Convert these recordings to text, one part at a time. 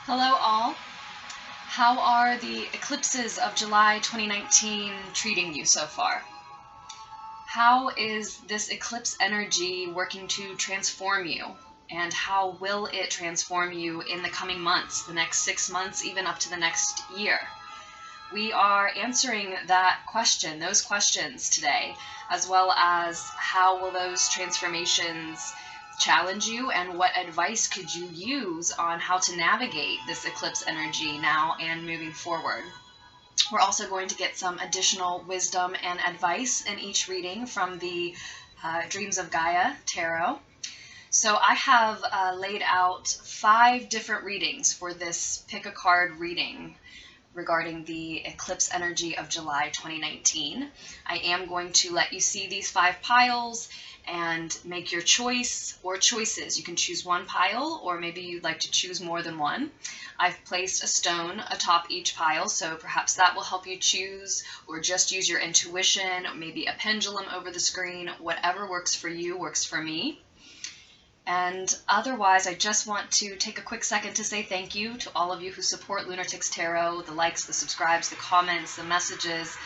Hello all. How are the eclipses of July 2019 treating you so far? How is this eclipse energy working to transform you? And how will it transform you in the coming months, the next 6 months, even up to the next year? We are answering those questions today, as well as how will those transformations challenge you, and what advice could you use on how to navigate this eclipse energy now and moving forward. We're also going to get some additional wisdom and advice in each reading from the Dreams of Gaia Tarot. So I have laid out 5 different readings for this pick a card reading regarding the eclipse energy of July 2019. I am going to let you see these 5 piles and make your choice or choices. You can choose one pile, or maybe you'd like to choose more than one. I've placed a stone atop each pile, so perhaps that will help you choose, or just use your intuition, or maybe a pendulum over the screen. Whatever works for you works for me. And otherwise, I just want to take a quick second to say thank you to all of you who support Lunatics Tarot, the likes, the subscribes, the comments, the messages,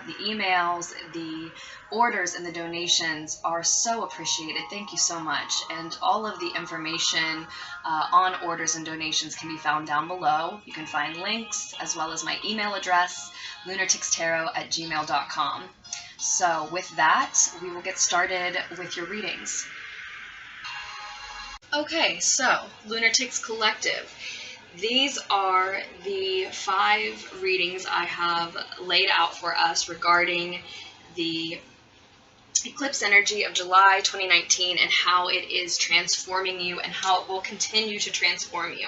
the emails, the orders, and the donations are so appreciated. Thank you so much. And all of the information on orders and donations can be found down below. You can find links as well as my email address, lunaticstarot@gmail.com. So with that, we will get started with your readings. Okay, so Lunatics Collective. These are the 5 readings I have laid out for us regarding the eclipse energy of July 2019 and how it is transforming you and how it will continue to transform you.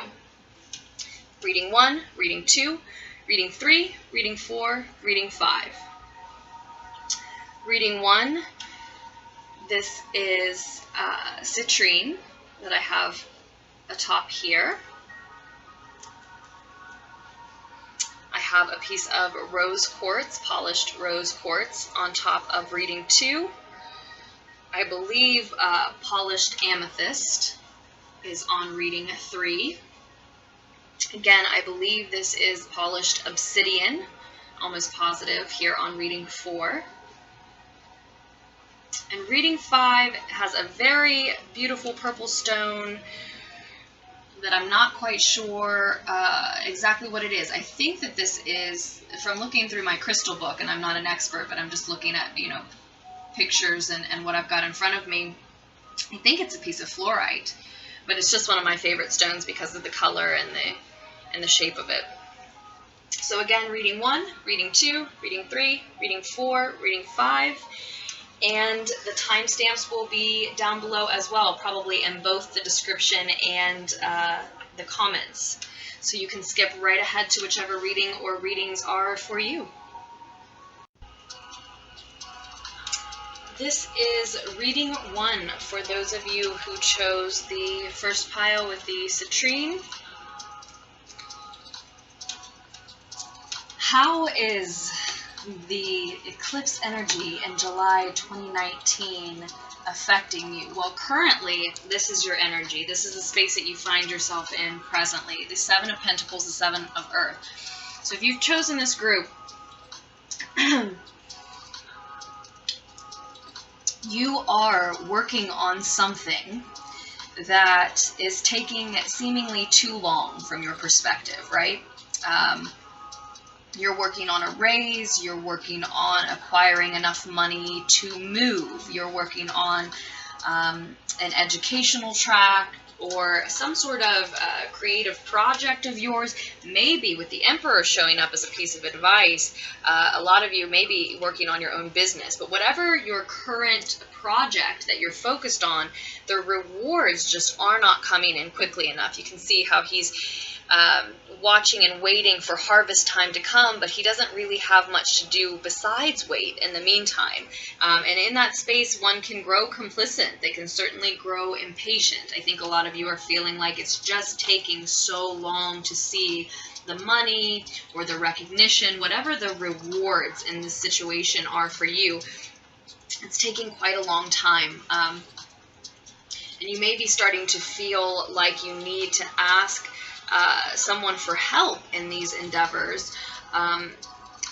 Reading 1, reading 2, reading 3, reading 4, reading 5. Reading 1, this is Citrine that I have atop here. I have a piece of rose quartz, polished rose quartz, on top of reading 2. I believe polished amethyst is on reading 3. Again, I believe this is polished obsidian, almost positive, here on reading 4. And reading 5 has a very beautiful purple stone that I'm not quite sure exactly what it is. I think that this is, from looking through my crystal book, and I'm not an expert, but I'm just looking at, pictures and what I've got in front of me, I think it's a piece of Flourite, but it's just one of my favorite stones because of the color and the shape of it. So again, reading 1, reading 2, reading 3, reading 4, reading 5, and the timestamps will be down below as well, probably in both the description and the comments. So you can skip right ahead to whichever reading or readings are for you. This is reading 1 for those of you who chose the first pile with the citrine. How is the eclipse energy in July 2019 affecting you? Well, currently, this is your energy. This is the space that you find yourself in presently. The 7 of Pentacles, the 7 of Earth. So if you've chosen this group, you are working on something that is taking seemingly too long from your perspective, right? You're working on a raise, you're working on acquiring enough money to move, you're working on an educational track or some sort of creative project of yours. Maybe with the Emperor showing up as a piece of advice, a lot of you may be working on your own business. But whatever your current project that you're focused on, the rewards just are not coming in quickly enough. You can see how he's watching and waiting for harvest time to come, but he doesn't really have much to do besides wait in the meantime. And in that space, one can grow complacent. They can certainly grow impatient. I think a lot of you are feeling like it's just taking so long to see the money or the recognition, whatever the rewards in this situation are for you. It's taking quite a long time. And you may be starting to feel like you need to ask someone for help in these endeavors.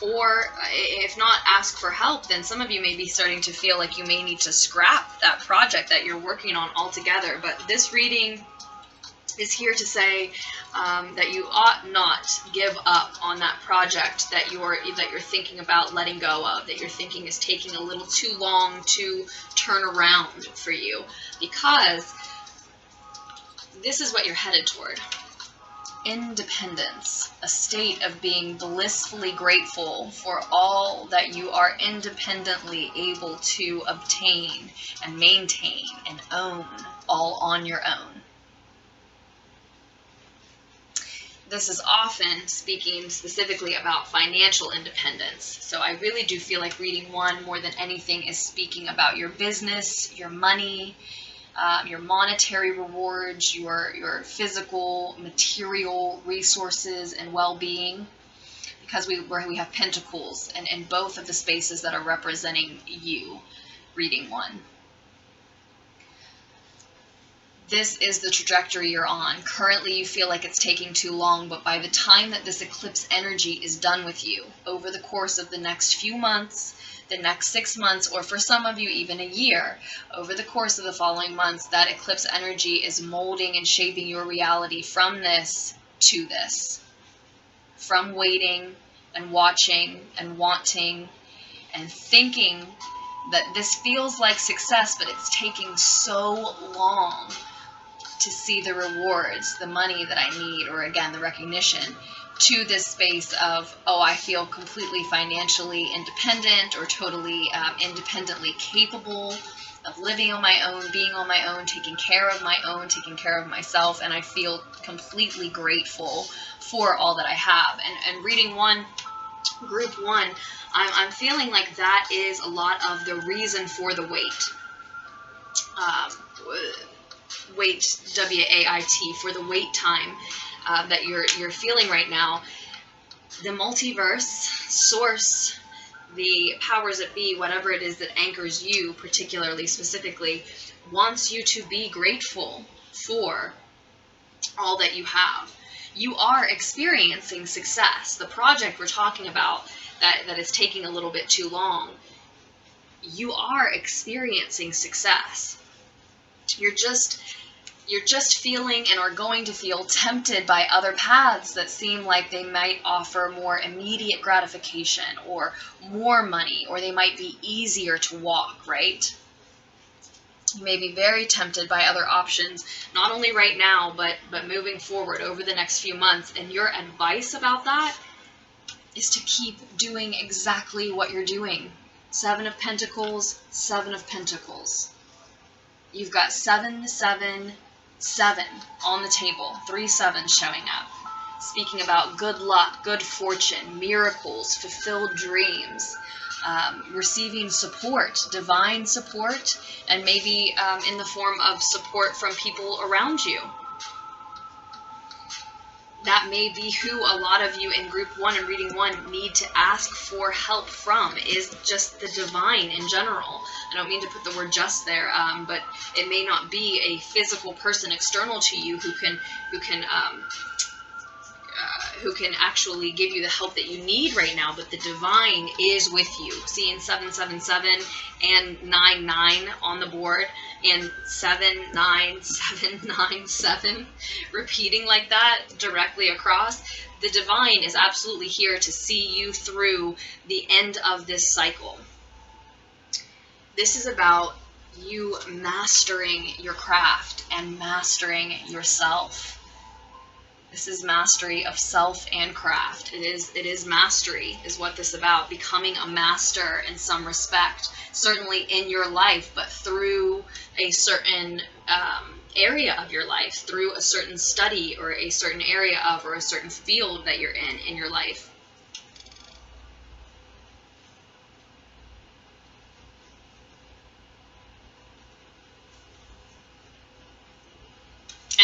Or if not ask for help, then some of you may be starting to feel like you may need to scrap that project that you're working on altogether. But this reading is here to say that you ought not give up on that project that you're thinking about letting go of, that you're thinking is taking a little too long to turn around for you, because this is what you're headed toward. Independence, a state of being blissfully grateful for all that you are independently able to obtain and maintain and own all on your own. This is often speaking specifically about financial independence. So I really do feel like reading 1 more than anything is speaking about your business, your money, your monetary rewards, your physical, material resources and well-being, because we have pentacles in both of the spaces that are representing you, reading 1. This is the trajectory you're on. Currently, you feel like it's taking too long, but by the time that this eclipse energy is done with you, over the course of the next few months, the next 6 months, or for some of you even a year, over the course of the following months, that eclipse energy is molding and shaping your reality from this to this. From waiting and watching and wanting and thinking that this feels like success, but it's taking so long to see the rewards, the money that I need, or again, the recognition, to this space of, oh, I feel completely financially independent or totally independently capable of living on my own, being on my own, taking care of my own, taking care of myself, and I feel completely grateful for all that I have. And reading 1, group 1, I'm feeling like that is a lot of the reason for the wait. Wait, W-A-I-T, for the wait time that you're feeling right now. The multiverse, source, the powers that be, whatever it is that anchors you, particularly, specifically, wants you to be grateful for all that you have. You are experiencing success. The project we're talking about that is taking a little bit too long, you are experiencing success. You're just feeling and are going to feel tempted by other paths that seem like they might offer more immediate gratification or more money, or they might be easier to walk, right? You may be very tempted by other options, not only right now, but moving forward over the next few months. And your advice about that is to keep doing exactly what you're doing. 7 of Pentacles, 7 of Pentacles. You've got 7, 7, 7 on the table. 3 7s showing up. Speaking about good luck, good fortune, miracles, fulfilled dreams, receiving support, divine support, and maybe in the form of support from people around you. That may be who a lot of you in group 1 and reading 1 need to ask for help from, is just the divine in general. I don't mean to put the word just there, but it may not be a physical person external to you who can actually give you the help that you need right now, but the divine is with you. Seeing 777 and 99 on the board, and 79797 repeating like that directly across. The divine is absolutely here to see you through the end of this cycle. This is about you mastering your craft and mastering yourself. This is mastery of self and craft. It is mastery is what this is about. Becoming a master in some respect, certainly in your life, but through a certain area of your life, through a certain study or a certain area of, or a certain field that you're in your life.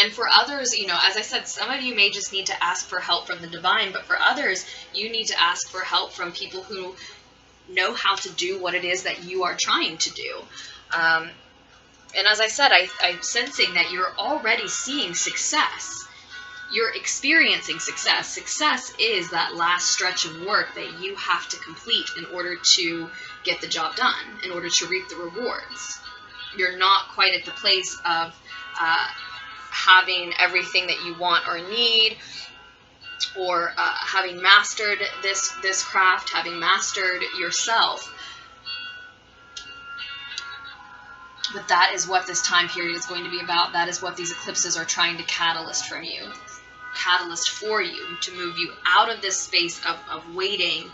And for others, you know, as I said, some of you may just need to ask for help from the divine, but for others, you need to ask for help from people who know how to do what it is that you are trying to do. And as I said, I'm sensing that you're already seeing success. you're experiencing success. Success is that last stretch of work that you have to complete in order to get the job done, in order to reap the rewards. You're not quite at the place of having everything that you want or need, or having mastered this craft, having mastered yourself. But that is what this time period is going to be about. That is what these eclipses are trying to catalyst for you, to move you out of this space of waiting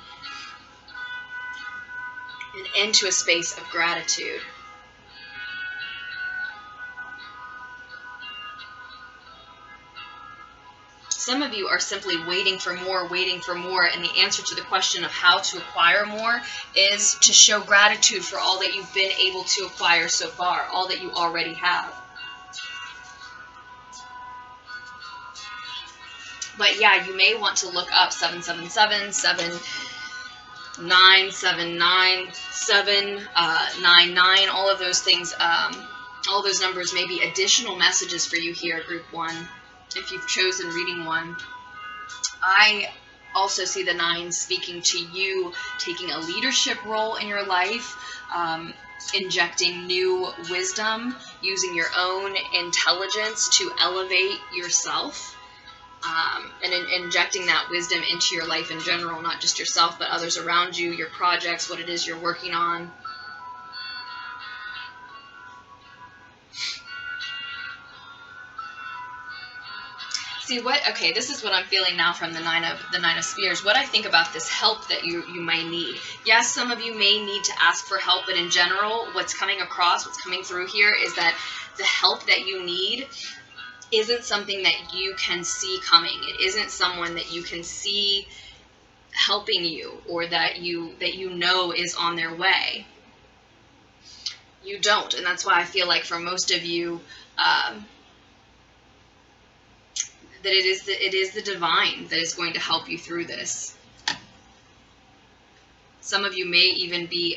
and into a space of gratitude. Some of you are simply waiting for more, and the answer to the question of how to acquire more is to show gratitude for all that you've been able to acquire so far, all that you already have. But yeah, you may want to look up 777, 7979, 799, all of those things, all those numbers may be additional messages for you here, Group 1. If you've chosen reading 1, I also see the 9 speaking to you taking a leadership role in your life, injecting new wisdom, using your own intelligence to elevate yourself, and injecting that wisdom into your life in general, not just yourself, but others around you, your projects, what it is you're working on. See okay, this is what I'm feeling now from the Nine of Spears. What I think about this help that you might need. Yes, some of you may need to ask for help, but in general, what's coming through here is that the help that you need isn't something that you can see coming. It isn't someone that you can see helping you, or that you know is on their way. You don't, and that's why I feel like for most of you, that it is the divine that is going to help you through this. Some of you may even be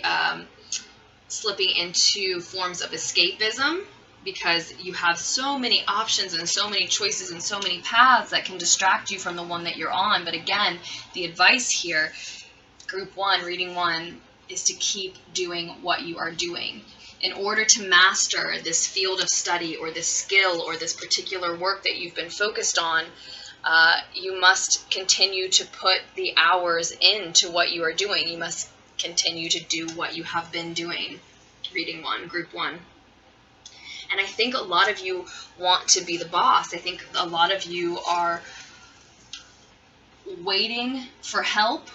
slipping into forms of escapism, because you have so many options and so many choices and so many paths that can distract you from the one that you're on. But again, the advice here, Group 1, reading 1, is to keep doing what you are doing. In order to master this field of study or this skill or this particular work that you've been focused on, you must continue to put the hours into what you are doing. You must continue to do what you have been doing. Reading 1, Group 1. And I think a lot of you want to be the boss. I think a lot of you are waiting for help,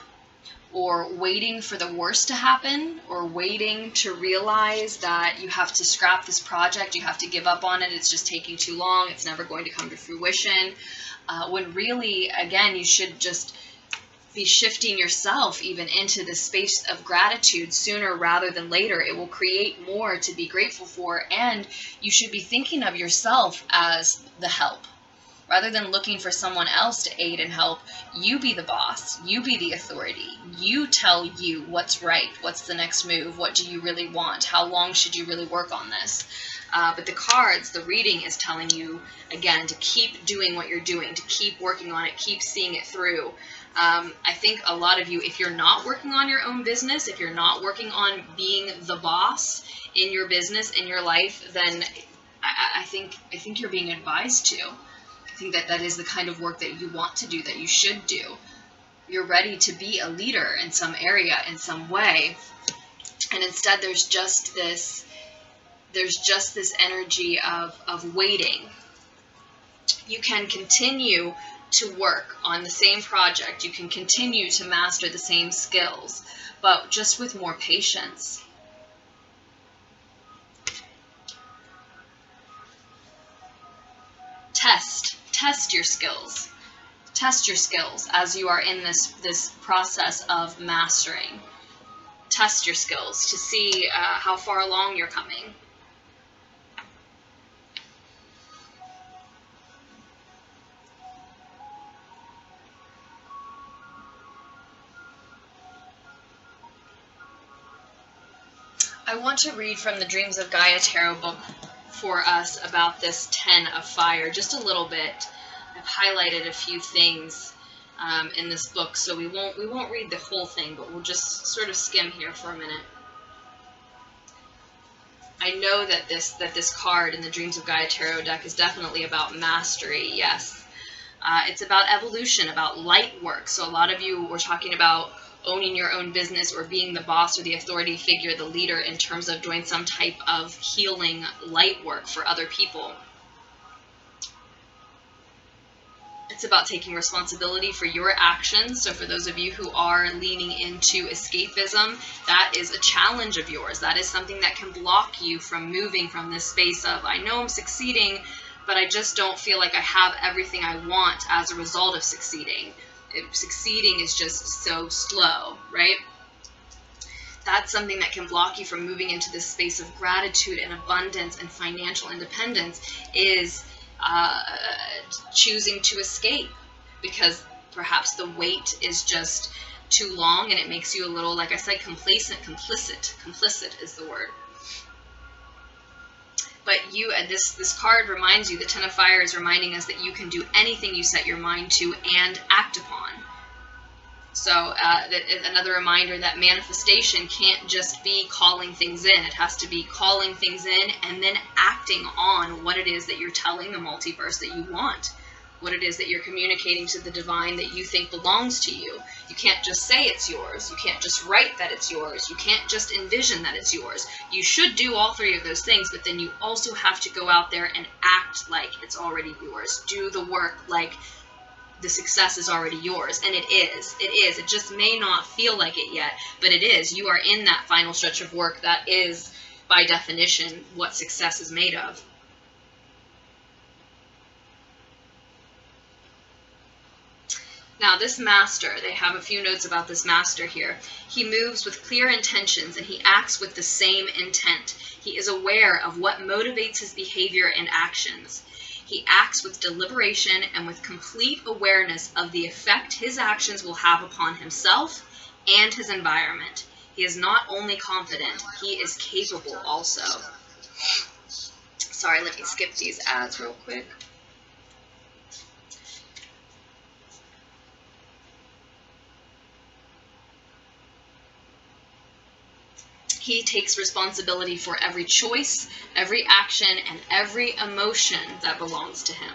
or waiting for the worst to happen, or waiting to realize that you have to scrap this project, you have to give up on it, it's just taking too long, it's never going to come to fruition. When really, again, you should just be shifting yourself even into this space of gratitude sooner rather than later. It will create more to be grateful for, and you should be thinking of yourself as the help. Rather than looking for someone else to aid and help, you be the boss, you be the authority, you tell you what's right, what's the next move, what do you really want, how long should you really work on this. But the cards, the reading is telling you, again, to keep doing what you're doing, to keep working on it, keep seeing it through. I think a lot of you, if you're not working on your own business, if you're not working on being the boss in your business, in your life, then I think you're being advised to. I think that is the kind of work that you want to do, that you should do. You're ready to be a leader in some area, in some way, and instead there's just this energy of waiting. You can continue to work on the same project, you can continue to master the same skills, but just with more patience. Test your skills. Test your skills as you are in this process of mastering. Test your skills to see how far along you're coming. I want to read from the Dreams of Gaia tarot book for us about this 10 of fire, just a little bit. I've highlighted a few things in this book, so we won't read the whole thing, but we'll just sort of skim here for a minute. I know that this card in the Dreams of Gaia Tarot deck is definitely about mastery, yes. It's about evolution, about light work. So a lot of you were talking about owning your own business or being the boss or the authority figure, the leader, in terms of doing some type of healing light work for other people. It's about taking responsibility for your actions. So for those of you who are leaning into escapism, that is a challenge of yours. That is something that can block you from moving from this space of, I know I'm succeeding, but I just don't feel like I have everything I want as a result of succeeding. Succeeding is just so slow, right? That's something that can block you from moving into this space of gratitude and abundance and financial independence, is choosing to escape, because perhaps the wait is just too long and it makes you a little, like I said, complacent, complicit is the word. But you, this card reminds you, the Ten of Fire is reminding us that you can do anything you set your mind to and act upon. So another reminder that manifestation can't just be calling things in. It has to be calling things in and then acting on what it is that you're telling the multiverse that you want, what it is that you're communicating to the divine that you think belongs to you. You can't just say it's yours. You can't just write that it's yours. You can't just envision that it's yours. You should do all three of those things, but then you also have to go out there and act like it's already yours. Do the work like the success is already yours, and it is. It just may not feel like it yet, but it is. You are in that final stretch of work that is, by definition, what success is made of. Now, this master, they have a few notes about this master here. He moves with clear intentions, and he acts with the same intent. He is aware of what motivates his behavior and actions. He acts with deliberation and with complete awareness of the effect his actions will have upon himself and his environment. He is not only confident, he is capable also. Sorry, let me skip these ads real quick. He takes responsibility for every choice, every action, and every emotion that belongs to him.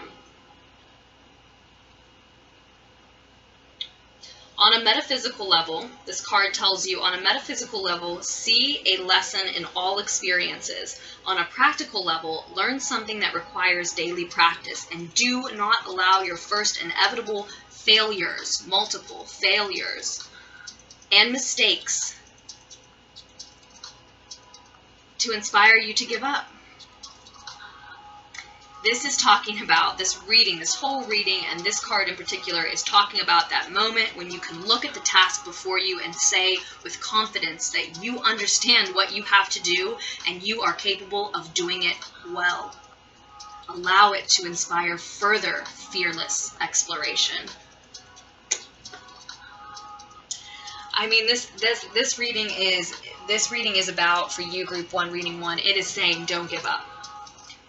On a metaphysical level, this card tells you, on a metaphysical level, see a lesson in all experiences. On a practical level, learn something that requires daily practice, and do not allow your first inevitable failures, multiple failures, and mistakes to inspire you to give up. This is talking about, this reading, this whole reading, and this card in particular is talking about that moment when you can look at the task before you and say with confidence that you understand what you have to do and you are capable of doing it well. Allow it to inspire further fearless exploration. I mean, this reading is about, for you, Group 1, Reading 1, it is saying don't give up.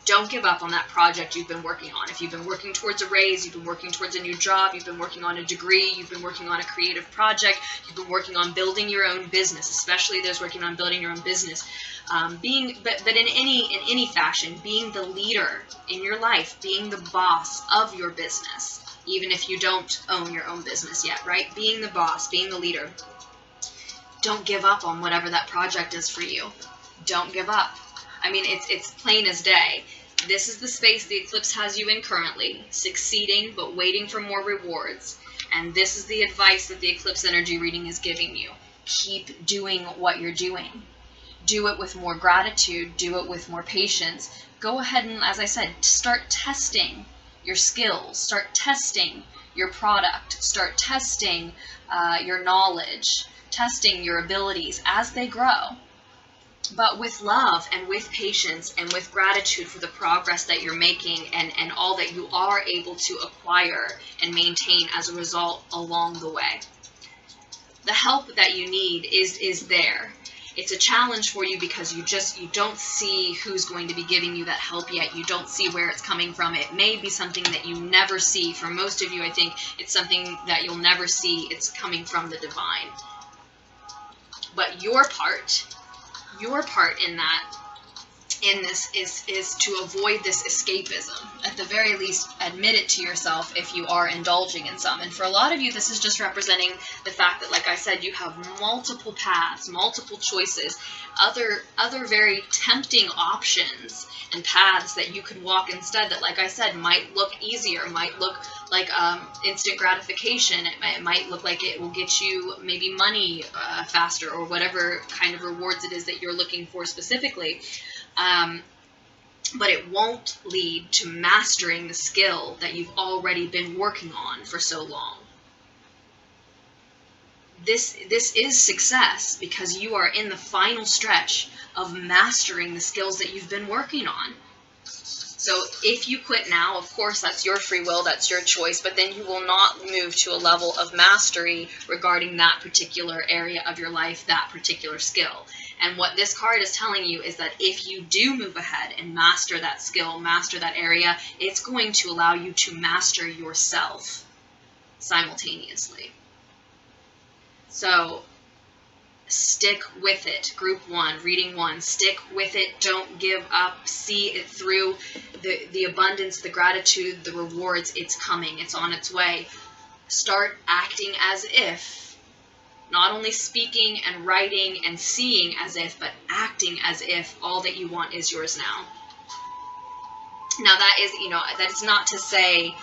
Don't give up on that project you've been working on. If you've been working towards a raise, you've been working towards a new job, you've been working on a degree, you've been working on a creative project, you've been working on building your own business, especially those working on building your own business. But in any fashion, being the leader in your life, being the boss of your business, even if you don't own your own business yet, right? Being the boss, being the leader. Don't give up on whatever that project is for you. Don't give up. I mean, it's plain as day. This is the space the eclipse has you in currently, succeeding but waiting for more rewards. And this is the advice that the eclipse energy reading is giving you. Keep doing what you're doing. Do it with more gratitude. Do it with more patience. Go ahead and, as I said, start testing your skills. Start testing your product. Start testing your knowledge. Testing your abilities as they grow, but with love and with patience and with gratitude for the progress that you're making and all that you are able to acquire and maintain as a result along the way. The help that you need is there. It's a challenge for you because you don't see who's going to be giving you that help yet. You don't see where it's coming from. It may be something that you never see. For most of you, I think it's something that you'll never see. It's coming from the divine. But your part in this is to avoid this escapism. At the very least, admit it to yourself if you are indulging in some. And for a lot of you, this is just representing the fact that, like I said, you have multiple paths, multiple choices, other very tempting options and paths that you could walk instead that, like I said, might look easier, might look like instant gratification. It might look like it will get you maybe money faster, or whatever kind of rewards it is that you're looking for specifically. But it won't lead to mastering the skill that you've already been working on for so long. This is success because you are in the final stretch of mastering the skills that you've been working on. So if you quit now, of course, that's your free will, that's your choice, but then you will not move to a level of mastery regarding that particular area of your life, that particular skill. And what this card is telling you is that if you do move ahead and master that skill, master that area, it's going to allow you to master yourself simultaneously. So stick with it. Group 1, reading 1, stick with it. Don't give up. See it through. The abundance, the gratitude, the rewards, it's coming. It's on its way. Start acting as if. Not only speaking and writing and seeing as if, but acting as if all that you want is yours now. Now that is, that is not to say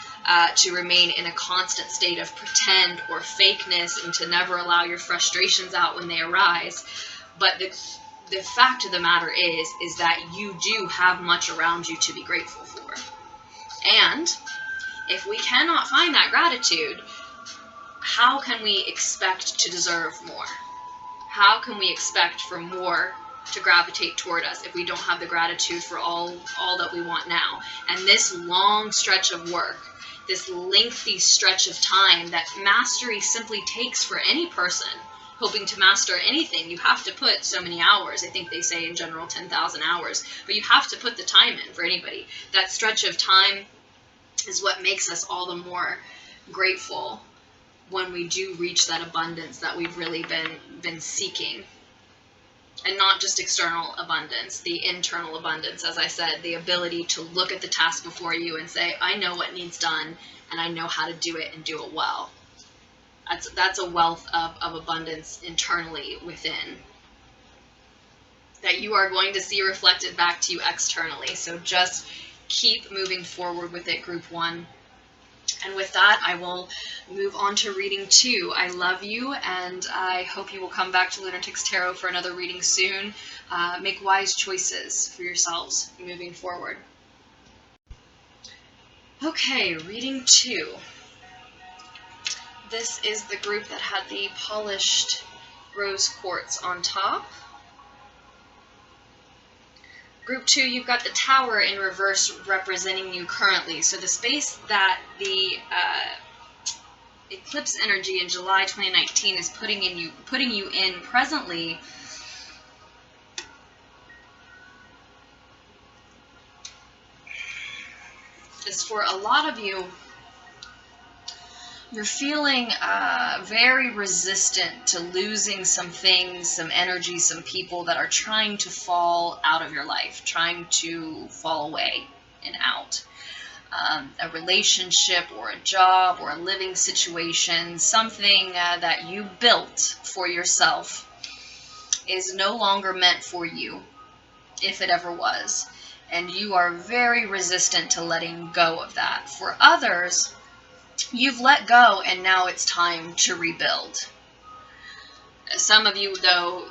to remain in a constant state of pretend or fakeness and to never allow your frustrations out when they arise. But the fact of the matter is that you do have much around you to be grateful for. And if we cannot find that gratitude, how can we expect to deserve more? How can we expect for more to gravitate toward us if we don't have the gratitude for all that we want now? And this long stretch of work, this lengthy stretch of time that mastery simply takes for any person hoping to master anything, you have to put so many hours. I think they say in general 10,000 hours, but you have to put the time in for anybody. That stretch of time is what makes us all the more grateful when we do reach that abundance that we've really been seeking. And not just external abundance, the internal abundance, as I said, the ability to look at the task before you and say, I know what needs done, and I know how to do it and do it well. That's a wealth of abundance internally within that you are going to see reflected back to you externally. So just keep moving forward with it, Group 1. And with that, I will move on to reading 2. I love you, and I hope you will come back to Lunatics Tarot for another reading soon. Make wise choices for yourselves moving forward. Okay, reading 2. This is the group that had the polished rose quartz on top. Group 2, you've got the Tower in reverse representing you currently. So the space that the eclipse energy in July 2019 is putting you in presently is, for a lot of you, you're feeling very resistant to losing some things, some energy, some people that are trying to fall out of your life, trying to fall away and out. A relationship or a job or a living situation, something that you built for yourself is no longer meant for you, if it ever was. And you are very resistant to letting go of that. For others, you've let go and now it's time to rebuild. Some of you, though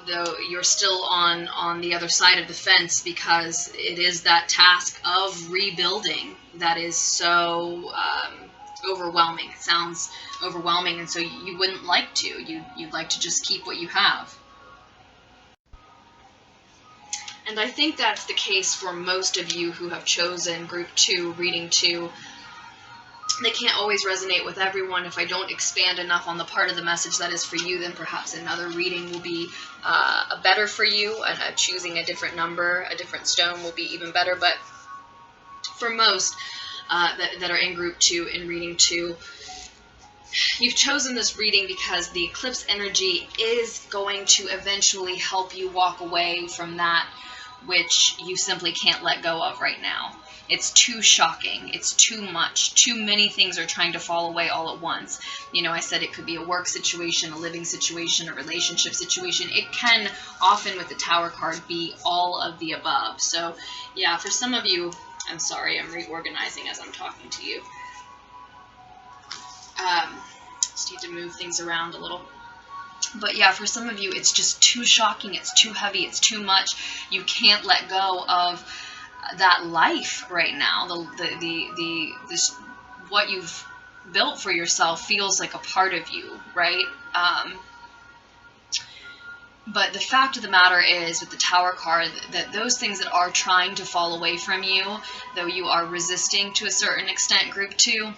you're still on the other side of the fence, because it is that task of rebuilding that is so overwhelming. It sounds overwhelming, and so you wouldn't like to. You'd like to just keep what you have. And I think that's the case for most of you who have chosen Group 2, Reading 2. they can't always resonate with everyone. If I don't expand enough on the part of the message that is for you, then perhaps another reading will be better for you, and choosing a different number, a different stone will be even better. But for most that are in group 2, in reading 2, you've chosen this reading because the eclipse energy is going to eventually help you walk away from that which you simply can't let go of right now. It's too shocking. It's too much. Too many things are trying to fall away all at once. You know, I said it could be a work situation, a living situation, a relationship situation. It can often, with the Tower card, be all of the above. So, yeah, for some of you, I'm sorry, I'm reorganizing as I'm talking to you. Just need to move things around a little. But yeah, for some of you, it's just too shocking. It's too heavy. It's too much. You can't let go of that life right now. This what you've built for yourself feels like a part of you, right? But the fact of the matter is, with the Tower card, that those things that are trying to fall away from you, though you are resisting to a certain extent, group 2,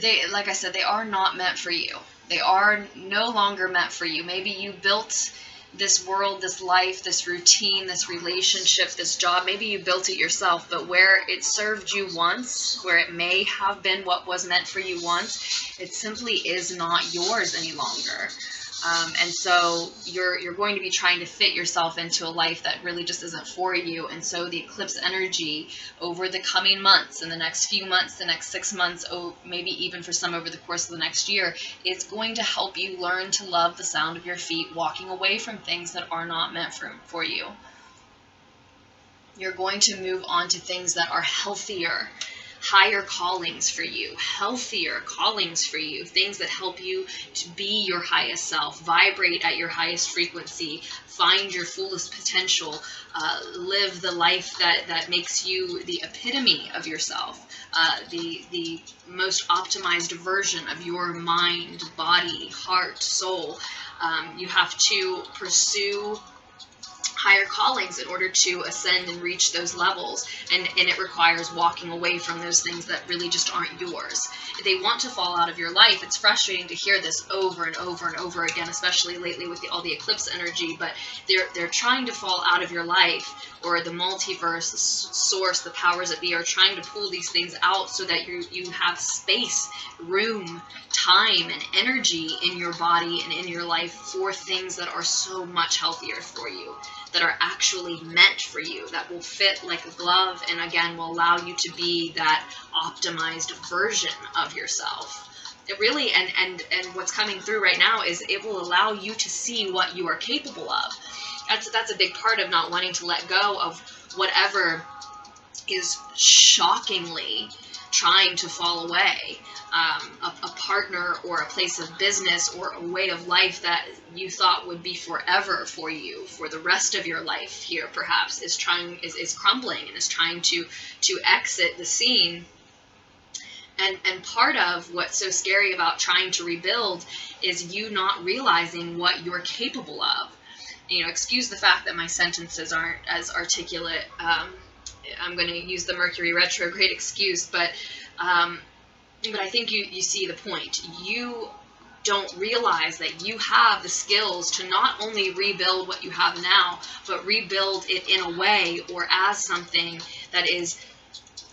they, like I said, they are not meant for you. They are no longer meant for you. Maybe you built this world, this life, this routine, this relationship, this job. Maybe you built it yourself, but where it served you once, where it may have been what was meant for you once, it simply is not yours any longer. And so you're going to be trying to fit yourself into a life that really just isn't for you. And so the eclipse energy over the coming months, in the next few months, the next 6 months, maybe even for some over the course of the next year, is going to help you learn to love the sound of your feet, walking away from things that are not meant for you. You're going to move on to things that are healthier, higher callings for you, healthier callings for you, things that help you to be your highest self, vibrate at your highest frequency, find your fullest potential, live the life that makes you the epitome of yourself, the most optimized version of your mind, body, heart, soul. You have to pursue higher callings in order to ascend and reach those levels, and it requires walking away from those things that really just aren't yours. They want to fall out of your life. It's frustrating to hear this over and over and over again, especially lately with all the eclipse energy, but they're trying to fall out of your life, or the multiverse, the source, the powers that be are trying to pull these things out so that you have space, room, time, and energy in your body and in your life for things that are so much healthier for you, that are actually meant for you, that will fit like a glove, and again will allow you to be that optimized version of yourself. It really, and what's coming through right now is it will allow you to see what you are capable of. That's a big part of not wanting to let go of whatever is shockingly trying to fall away. A partner or a place of business or a way of life that you thought would be forever for you, for the rest of your life here perhaps, is crumbling and is trying to exit the scene. And part of what's so scary about trying to rebuild is you not realizing what you're capable of. You know, excuse the fact that my sentences aren't as articulate. I'm going to use the Mercury retrograde excuse, but I think you see the point. You don't realize that you have the skills to not only rebuild what you have now, but rebuild it in a way or as something that is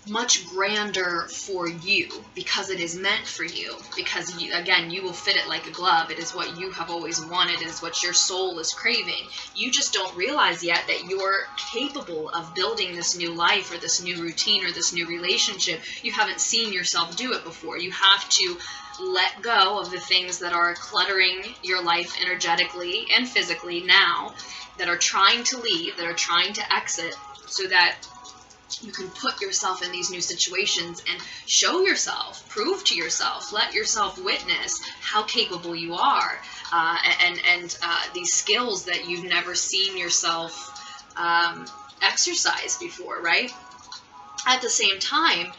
much grander for you, because it is meant for you, because you will fit it like a glove. It is what you have always wanted. It is what your soul is craving. You just don't realize yet that you're capable of building this new life or this new routine or this new relationship. You haven't seen yourself do it before. You have to let go of the things that are cluttering your life energetically and physically now, that are trying to leave, that are trying to exit, so that you can put yourself in these new situations and show yourself, prove to yourself, let yourself witness how capable you are, and these skills that you've never seen yourself exercise before, right? At the same time,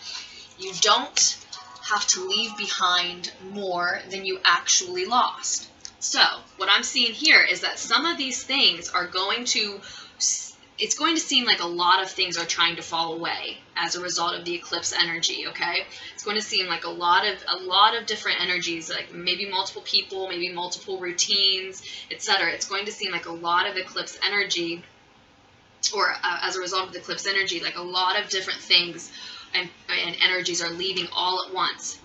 you don't have to leave behind more than you actually lost. So what I'm seeing here is that some of these things are going to it's going to seem like a lot of things are trying to fall away as a result of the eclipse energy, okay? It's going to seem like a lot of different energies, like maybe multiple people, maybe multiple routines, etc. It's going to seem like a lot of eclipse energy, or as a result of the eclipse energy, like a lot of different things and energies are leaving all at once.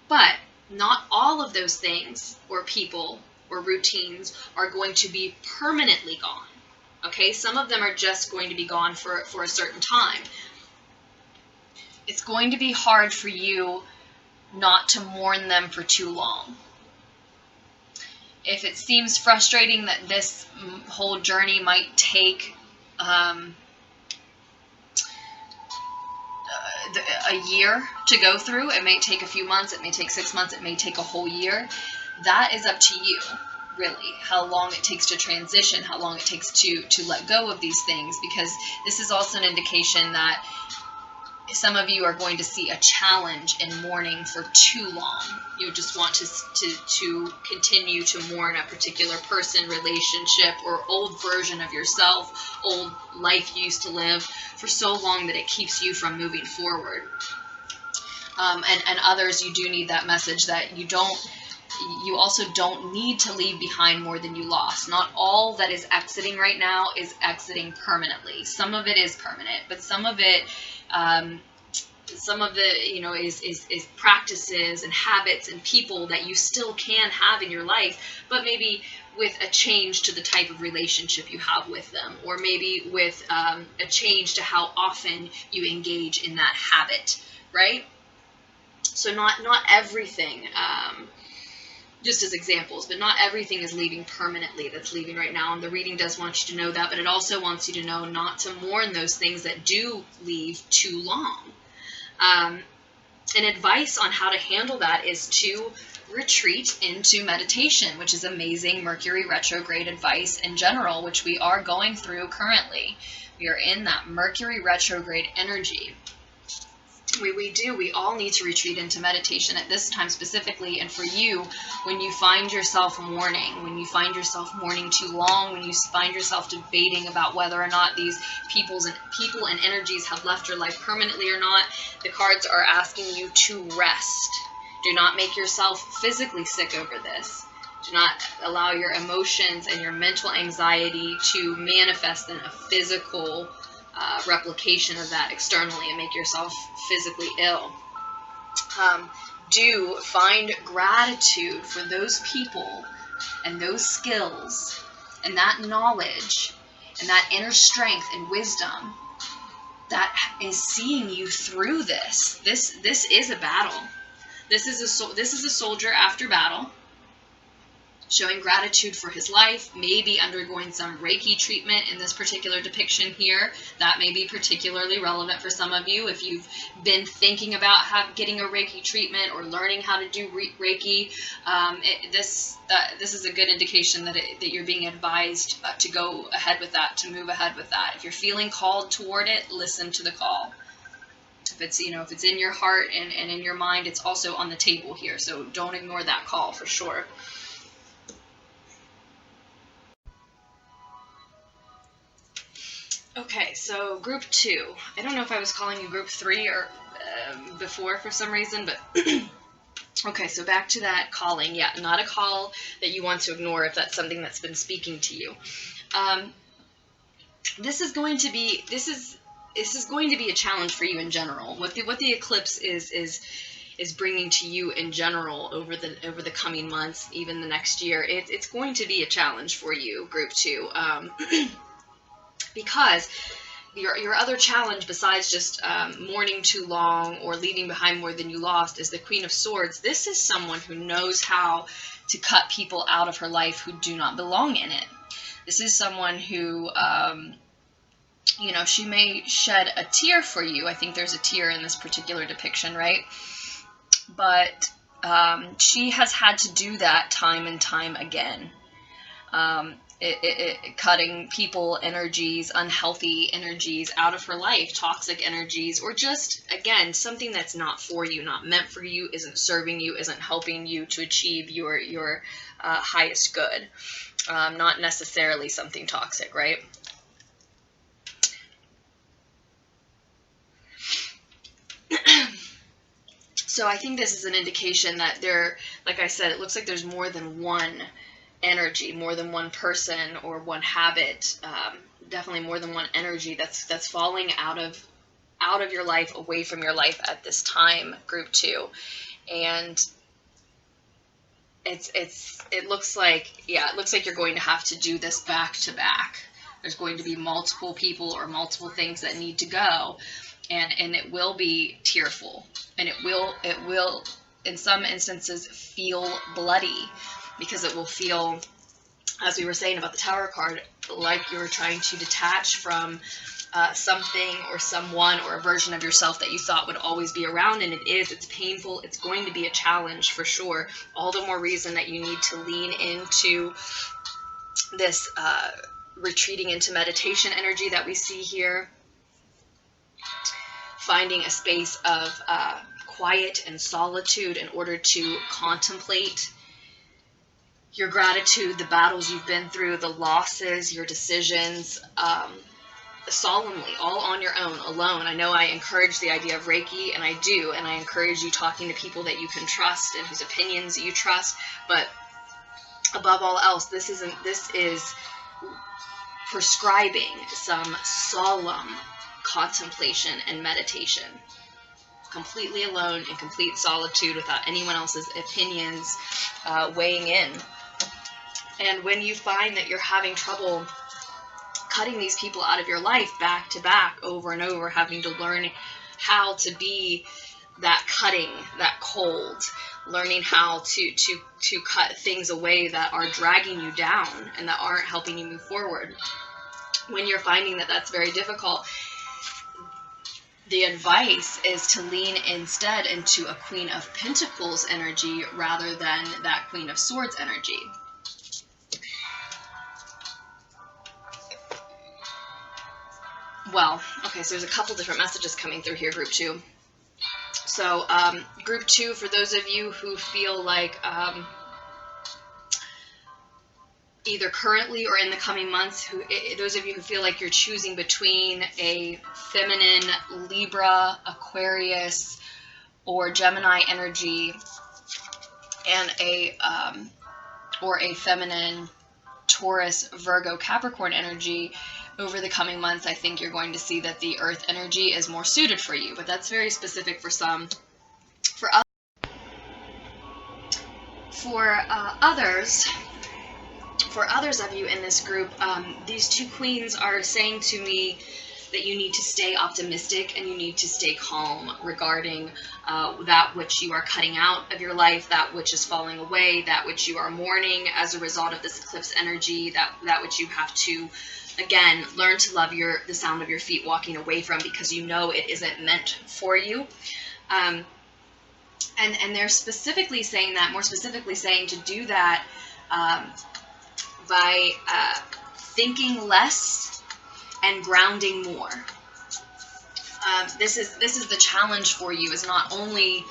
But not all of those things or people or routines are going to be permanently gone. Okay, some of them are just going to be gone for a certain time. It's going to be hard for you not to mourn them for too long. If it seems frustrating that this whole journey might take a year to go through, it may take a few months, it may take 6 months, it may take a whole year, that is up to you. Really, how long it takes to transition, how long it takes to let go of these things, because this is also an indication that some of you are going to see a challenge in mourning for too long. You just want to continue to mourn a particular person, relationship, or old version of yourself, old life you used to live for so long that it keeps you from moving forward. And others, you do need that message that you also don't need to leave behind more than you lost. Not all that is exiting right now is exiting permanently. Some of it is permanent, but some of it, is practices and habits and people that you still can have in your life, but maybe with a change to the type of relationship you have with them, or maybe with a change to how often you engage in that habit, right? So not everything, just as examples, but not everything is leaving permanently that's leaving right now. And the reading does want you to know that, but it also wants you to know not to mourn those things that do leave too long. And advice on how to handle that is to retreat into meditation, which is amazing Mercury retrograde advice in general, which we are going through currently. We are in that Mercury retrograde energy. We all need to retreat into meditation at this time specifically. And for you, when you find yourself mourning, too long, when you find yourself debating about whether or not these people and energies have left your life permanently or not, the cards are asking you to rest. Do not make yourself physically sick over this. Do not allow your emotions and your mental anxiety to manifest in a physical replication of that externally and make yourself physically ill. Do find gratitude for those people and those skills and that knowledge and that inner strength and wisdom that is seeing you through this. This is a battle. This is a soldier after battle, showing gratitude for his life, maybe undergoing some Reiki treatment in this particular depiction here. That may be particularly relevant for some of you if you've been thinking about getting a Reiki treatment or learning how to do Reiki. This is a good indication that you're being advised to go ahead with that, to move ahead with that. If you're feeling called toward it, listen to the call. If it's in your heart and in your mind, it's also on the table here. So don't ignore that call for sure. Okay, so group 2. I don't know if I was calling you group 3 or before for some reason, but okay, so back to that calling. Yeah, not a call that you want to ignore if that's something that's been speaking to you. This is going to be a challenge for you in general. What the eclipse is bringing to you in general over the coming months, even the next year. It's going to be a challenge for you, group 2. Because your other challenge, besides just mourning too long or leaving behind more than you lost, is the Queen of Swords. This is someone who knows how to cut people out of her life who do not belong in it. This is someone who, she may shed a tear for you. I think there's a tear in this particular depiction, right? But she has had to do that time and time again. Cutting people energies, unhealthy energies out of her life, toxic energies, or just, again, something that's not for you, not meant for you, isn't serving you, isn't helping you to achieve your highest good. Not necessarily something toxic, right? So I think this is an indication that there, like I said, it looks like there's more than one energy, more than one person or one habit, definitely more than one energy that's falling out of your life, away from your life at this time, group 2. And it looks like, yeah, it looks like you're going to have to do this back to back. There's going to be multiple people or multiple things that need to go, and it will be tearful, and it will in some instances feel bloody, because it will feel, as we were saying about the Tower card, like you're trying to detach from something or someone or a version of yourself that you thought would always be around. And it's painful. It's going to be a challenge for sure. All the more reason that you need to lean into this retreating into meditation energy that we see here. Finding a space of quiet and solitude in order to contemplate your gratitude, the battles you've been through, the losses, your decisions, solemnly, all on your own, alone. I know I encourage the idea of Reiki, and I do, and I encourage you talking to people that you can trust and whose opinions you trust, but above all else, this is prescribing some solemn contemplation and meditation, completely alone, in complete solitude, without anyone else's opinions weighing in. And when you find that you're having trouble cutting these people out of your life back to back, over and over, having to learn how to be that cutting, that cold, learning how to cut things away that are dragging you down and that aren't helping you move forward. When you're finding that that's very difficult, the advice is to lean instead into a Queen of Pentacles energy rather than that Queen of Swords energy. Well, okay, so there's a couple different messages coming through here, group 2. So, group 2, for those of you who feel like either currently or in the coming months, those of you who feel like you're choosing between a feminine Libra, Aquarius, or Gemini energy and a feminine Taurus, Virgo, Capricorn energy, over the coming months, I think you're going to see that the Earth energy is more suited for you, but that's very specific for some. For others of you in this group, these two queens are saying to me that you need to stay optimistic and you need to stay calm regarding that which you are cutting out of your life, that which is falling away, that which you are mourning as a result of this eclipse energy, that which you have to, again, learn to love the sound of your feet walking away from, because you know it isn't meant for you. And they're specifically saying that, more specifically saying to do that by thinking less and grounding more. This is the challenge for you, is not only,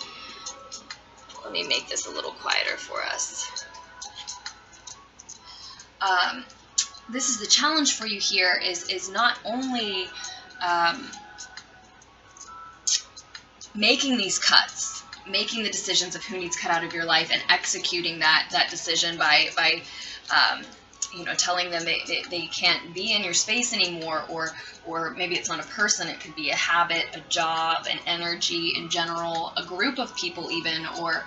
let me make this a little quieter for us. This is the challenge for you here, is not only making these cuts, making the decisions of who needs cut out of your life, and executing that decision by telling them they can't be in your space anymore, or maybe it's not a person, it could be a habit, a job, an energy in general, a group of people even, or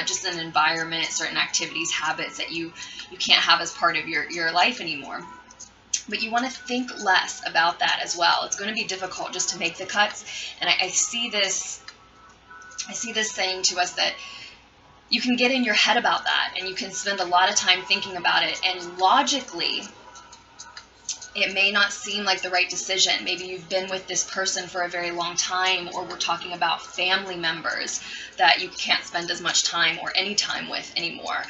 just an environment, certain activities, habits that you can't have as part of your life anymore. But you want to think less about that as well. It's going to be difficult just to make the cuts, and I see this saying to us that you can get in your head about that, and you can spend a lot of time thinking about it, and logically it may not seem like the right decision. Maybe you've been with this person for a very long time, or we're talking about family members that you can't spend as much time or any time with anymore,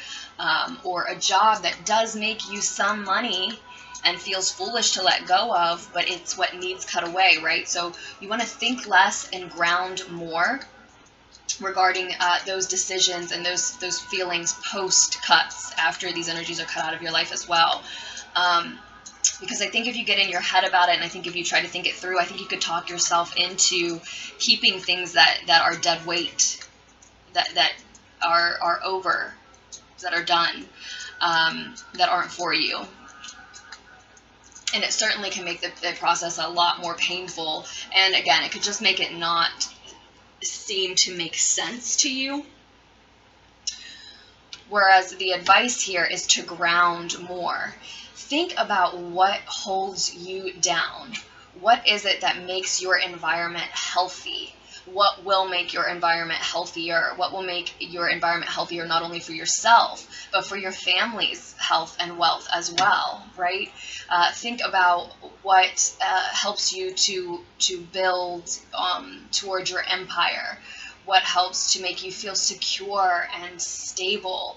or a job that does make you some money and feels foolish to let go of, but it's what needs cut away, right? So you want to think less and ground more regarding those decisions and those feelings post cuts, after these energies are cut out of your life as well. Because I think if you get in your head about it, and I think if you try to think it through, I think you could talk yourself into keeping things that are dead weight that are over, that are done, that aren't for you. And it certainly can make the process a lot more painful. And again, it could just make it not seem to make sense to you. Whereas the advice here is to ground more. Think about what holds you down. What is it that makes your environment healthy? What will make your environment healthier? What will make your environment healthier not only for yourself, but for your family's health and wealth as well, right? Think about what helps you to build towards your empire. What helps to make you feel secure and stable,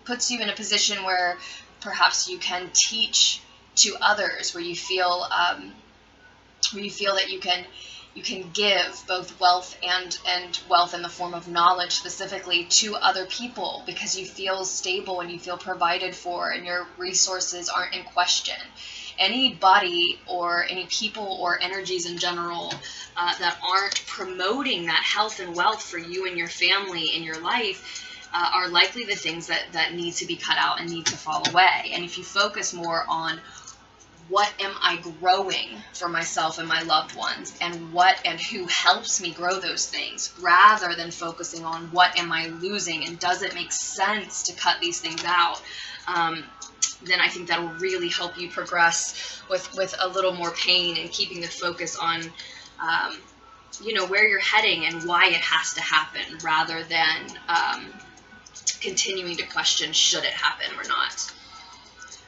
puts you in a position where perhaps you can teach to others, where you feel that you can give both wealth and wealth in the form of knowledge specifically to other people, because you feel stable and you feel provided for and your resources aren't in question. Anybody or any people or energies in general that aren't promoting that health and wealth for you and your family in your life are likely the things that need to be cut out and need to fall away. And if you focus more on what am I growing for myself and my loved ones, and what and who helps me grow those things, rather than focusing on what am I losing and does it make sense to cut these things out, then I think that will really help you progress with a little more pain, and keeping the focus on where you're heading and why it has to happen, rather than continuing to question should it happen or not.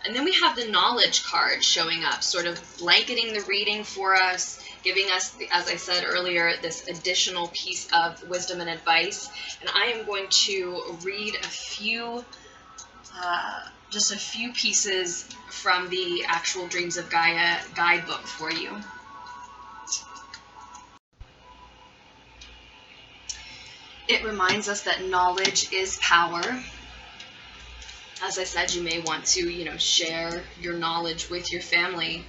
And then we have the knowledge card showing up, sort of blanketing the reading for us, giving us, as I said earlier, this additional piece of wisdom and advice. And I am going to read just a few pieces from the actual Dreams of Gaia guidebook for you. It reminds us that knowledge is power. As I said, you may want to, share your knowledge with your family,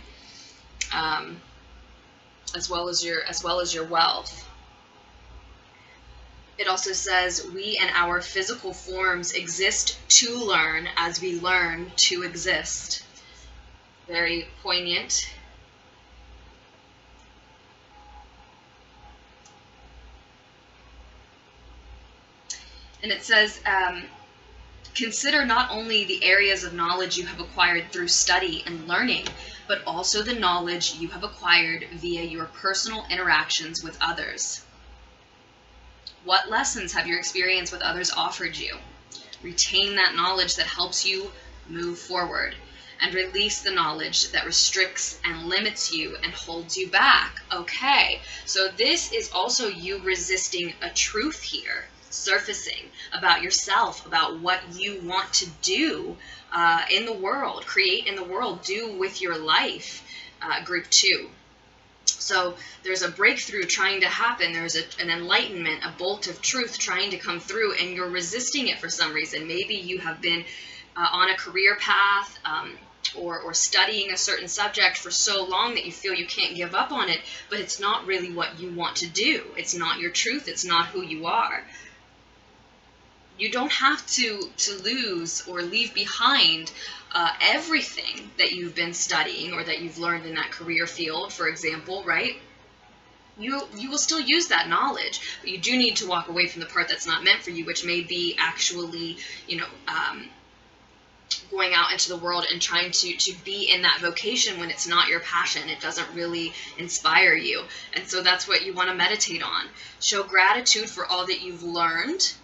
as well as your wealth. It also says, we and our physical forms exist to learn as we learn to exist. Very poignant. And it says, consider not only the areas of knowledge you have acquired through study and learning, but also the knowledge you have acquired via your personal interactions with others. What lessons have your experience with others offered you? Retain that knowledge that helps you move forward, and release the knowledge that restricts and limits you and holds you back. Okay, so this is also you resisting a truth here, surfacing about yourself, about what you want to do in the world, create in the world, do with your life, group 2. So there's a breakthrough trying to happen. There's an enlightenment, a bolt of truth trying to come through, and you're resisting it for some reason. Maybe you have been on a career path or studying a certain subject for so long that you feel you can't give up on it, but it's not really what you want to do. It's not your truth. It's not who you are. You don't have to lose or leave behind everything that you've been studying or that you've learned in that career field, for example, right? You will still use that knowledge, but you do need to walk away from the part that's not meant for you, which may be actually, going out into the world and trying to be in that vocation when it's not your passion. It doesn't really inspire you. And so that's what you want to meditate on. Show gratitude for all that you've learned,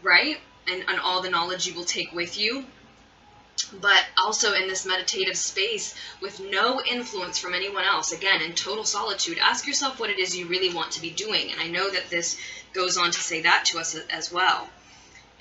right? And all the knowledge you will take with you. But also in this meditative space with no influence from anyone else, again, in total solitude, ask yourself what it is you really want to be doing. And I know that this goes on to say that to us as well.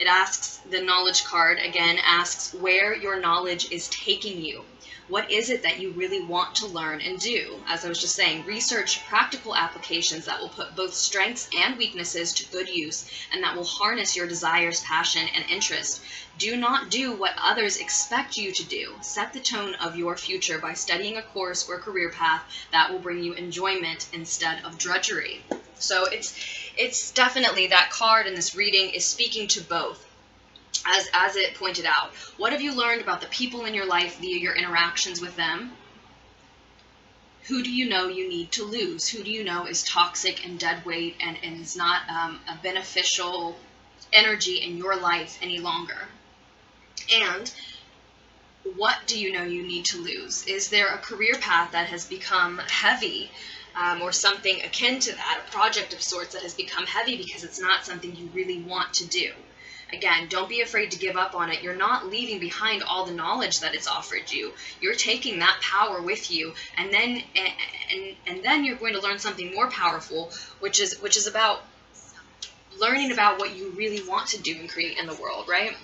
It asks, the knowledge card, again, asks where your knowledge is taking you. What is it that you really want to learn and do? As I was just saying, research practical applications that will put both strengths and weaknesses to good use, and that will harness your desires, passion, and interest. Do not do what others expect you to do. Set the tone of your future by studying a course or career path that will bring you enjoyment instead of drudgery. So it's definitely, that card in this reading is speaking to both. As it pointed out, what have you learned about the people in your life via your interactions with them? Who do you know you need to lose? Who do you know is toxic and dead weight and is not a beneficial energy in your life any longer? And what do you know you need to lose? Is there a career path that has become heavy, or something akin to that, a project of sorts that has become heavy because it's not something you really want to do? Again, don't be afraid to give up on it. You're not leaving behind all the knowledge that it's offered you. You're taking that power with you, and then you're going to learn something more powerful, which is about learning about what you really want to do and create in the world, right?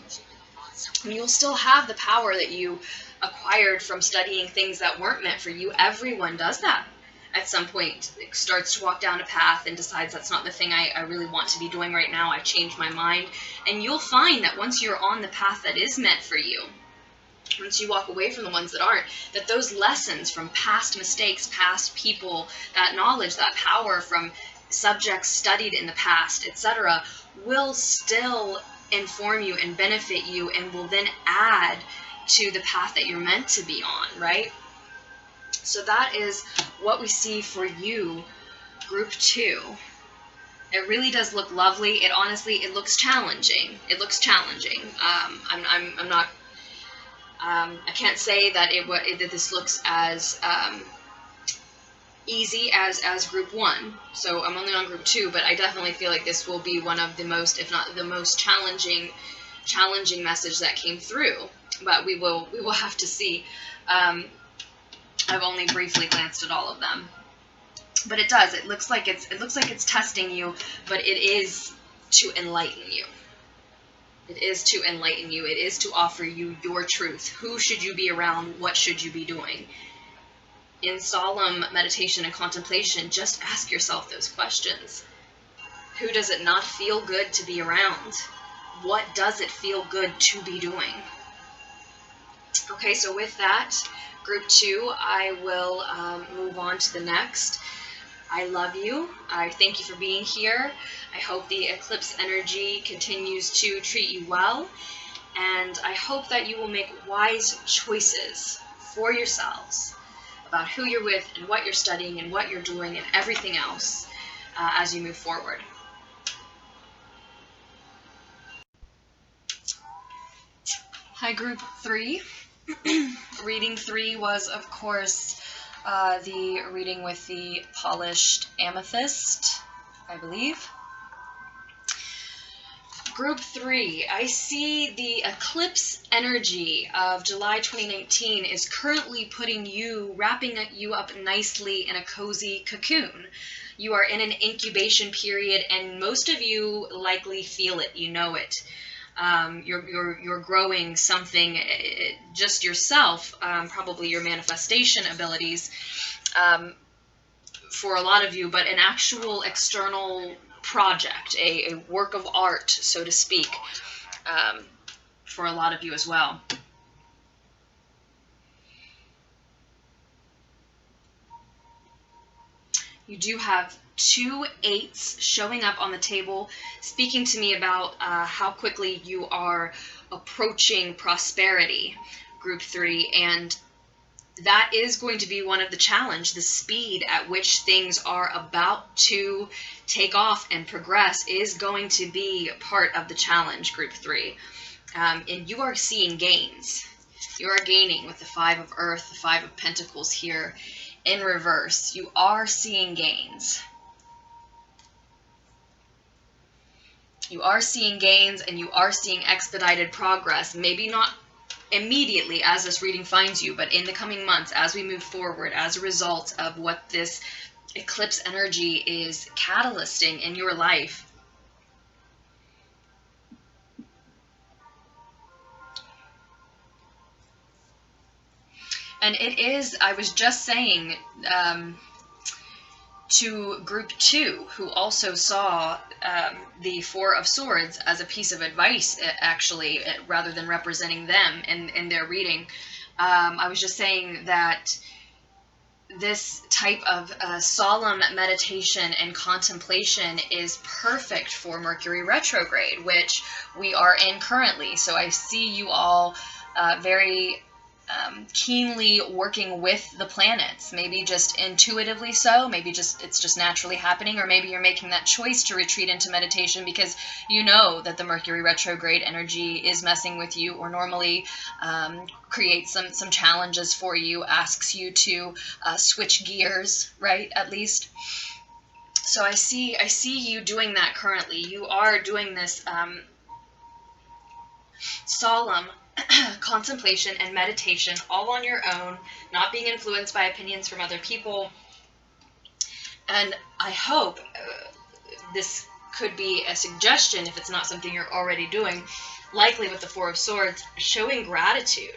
And you'll still have the power that you acquired from studying things that weren't meant for you. Everyone does that at some point. It starts to walk down a path and decides that's not the thing I really want to be doing right now. I changed my mind. And you'll find that once you're on the path that is meant for you, once you walk away from the ones that aren't, that those lessons from past mistakes, past people, that knowledge, that power from subjects studied in the past, etc., will still inform you and benefit you, and will then add to the path that you're meant to be on, right? So that is what we see for you, group 2. It really does look lovely. It honestly, it looks challenging. It looks challenging. I'm not. I can't say that that this looks as easy as group 1. So I'm only on group 2, but I definitely feel like this will be one of the most, if not the most challenging message that came through. But we will have to see. I've only briefly glanced at all of them, but it does. It looks like it's testing you, but it is to enlighten you. It is to enlighten you. It is to offer you your truth. Who should you be around? What should you be doing? In solemn meditation and contemplation, just ask yourself those questions. Who does it not feel good to be around? What does it feel good to be doing? Okay, so with that, group 2, I will move on to the next. I love you. I thank you for being here. I hope the eclipse energy continues to treat you well. And I hope that you will make wise choices for yourselves about who you're with and what you're studying and what you're doing and everything else as you move forward. Hi, group 3. Reading 3 was, of course, the reading with the polished amethyst, I believe. Group 3, I see the eclipse energy of July 2019 is currently wrapping you up nicely in a cozy cocoon. You are in an incubation period, and most of you likely feel it, you know it. You're growing something, just yourself, probably your manifestation abilities, for a lot of you, but an actual external project, a work of art, so to speak, for a lot of you as well. You do have 2 8s showing up on the table, speaking to me about how quickly you are approaching prosperity, group 3, and that is going to be one of the challenge. The speed at which things are about to take off and progress is going to be part of the challenge, group 3. And you are seeing gains. You are gaining with the 5 of Earth, the 5 of Pentacles here in reverse. You are seeing gains. You are seeing gains, and you are seeing expedited progress. Maybe not immediately as this reading finds you, but in the coming months as we move forward as a result of what this eclipse energy is catalyzing in your life. And it is, I was just saying to group 2, who also saw the 4 of Swords as a piece of advice, actually, rather than representing them in their reading. I was just saying that this type of solemn meditation and contemplation is perfect for Mercury retrograde, which we are in currently. So I see you all very keenly working with the planets, maybe just intuitively so, maybe just it's just naturally happening, or maybe you're making that choice to retreat into meditation because you know that the Mercury retrograde energy is messing with you, or normally creates some challenges for you, asks you to switch gears, right, at least. So I see you doing that currently. You are doing this solemn contemplation and meditation all on your own, not being influenced by opinions from other people. And I hope this could be a suggestion, if it's not something you're already doing, likely with the Four of Swords, showing gratitude.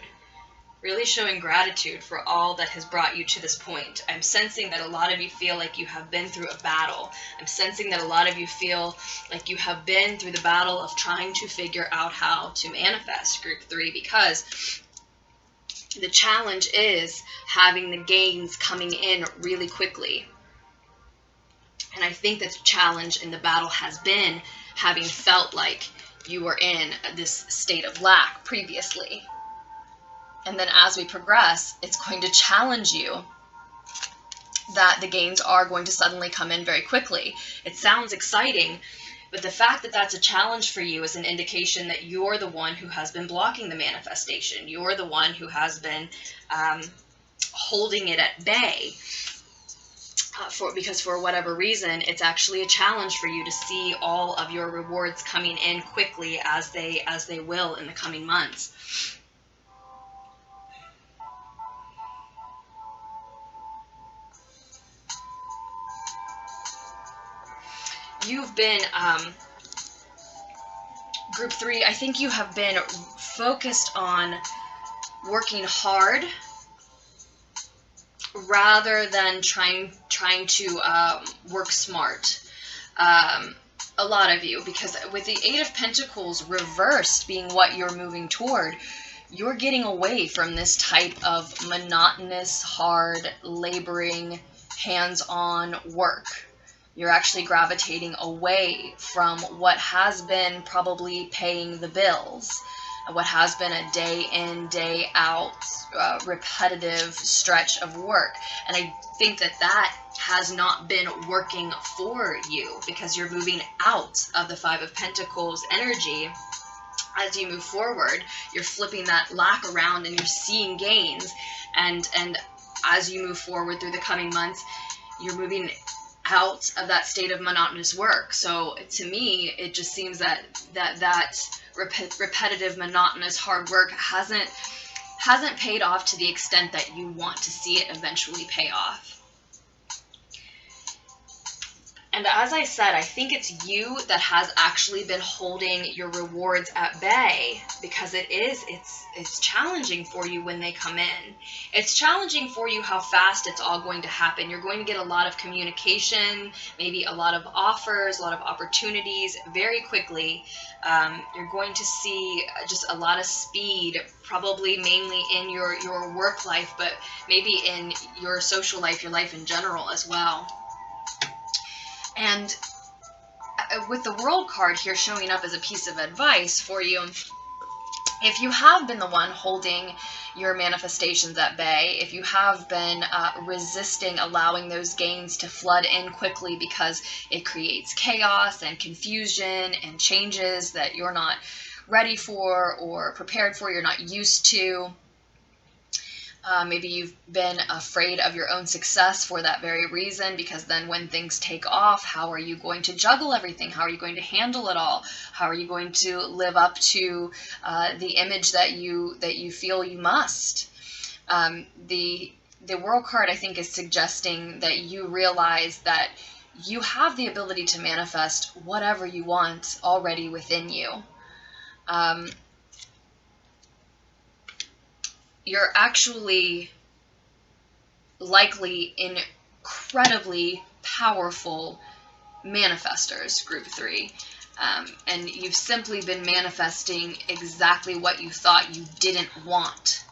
Really showing gratitude for all that has brought you to this point. I'm sensing that a lot of you feel like you have been through a battle. I'm sensing that a lot of you feel like you have been through the battle of trying to figure out how to manifest, Group 3, because the challenge is having the gains coming in really quickly. And I think that the challenge in the battle has been having felt like you were in this state of lack previously. And then as we progress, it's going to challenge you that the gains are going to suddenly come in very quickly. It sounds exciting, but the fact that that's a challenge for you is an indication that you're the one who has been blocking the manifestation. You're the one who has been holding it at bay. Because for whatever reason, it's actually a challenge for you to see all of your rewards coming in quickly as they will in the coming months. You've been, Group 3, I think you have been focused on working hard rather than trying to work smart. A lot of you, because with the Eight of Pentacles reversed being what you're moving toward, you're getting away from this type of monotonous, hard, laboring, hands-on work. You're actually gravitating away from what has been probably paying the bills, what has been a day in, day out, repetitive stretch of work. And I think that that has not been working for you, because you're moving out of the Five of Pentacles energy. As you move forward, you're flipping that lack around and you're seeing gains. And as you move forward through the coming months, you're moving out of that state of monotonous work. So to me, it just seems that repetitive, monotonous, hard work hasn't paid off to the extent that you want to see it eventually pay off. And as I said, I think it's you that has actually been holding your rewards at bay, because it's challenging for you when they come in. It's challenging for you how fast it's all going to happen. You're going to get a lot of communication, maybe a lot of offers, a lot of opportunities very quickly. You're going to see just a lot of speed, probably mainly in your work life, but maybe in your social life, your life in general as well. And with the World card here showing up as a piece of advice for you, if you have been the one holding your manifestations at bay, if you have been resisting allowing those gains to flood in quickly because it creates chaos and confusion and changes that you're not ready for or prepared for, you're not used to, maybe you've been afraid of your own success for that very reason, because then when things take off, how are you going to juggle everything? How are you going to handle it all? How are you going to live up to the image that you feel you must? The World card, I think, is suggesting that you realize that you have the ability to manifest whatever you want already within you. You're actually likely incredibly powerful manifestors, Group 3. And you've simply been manifesting exactly what you thought you didn't want,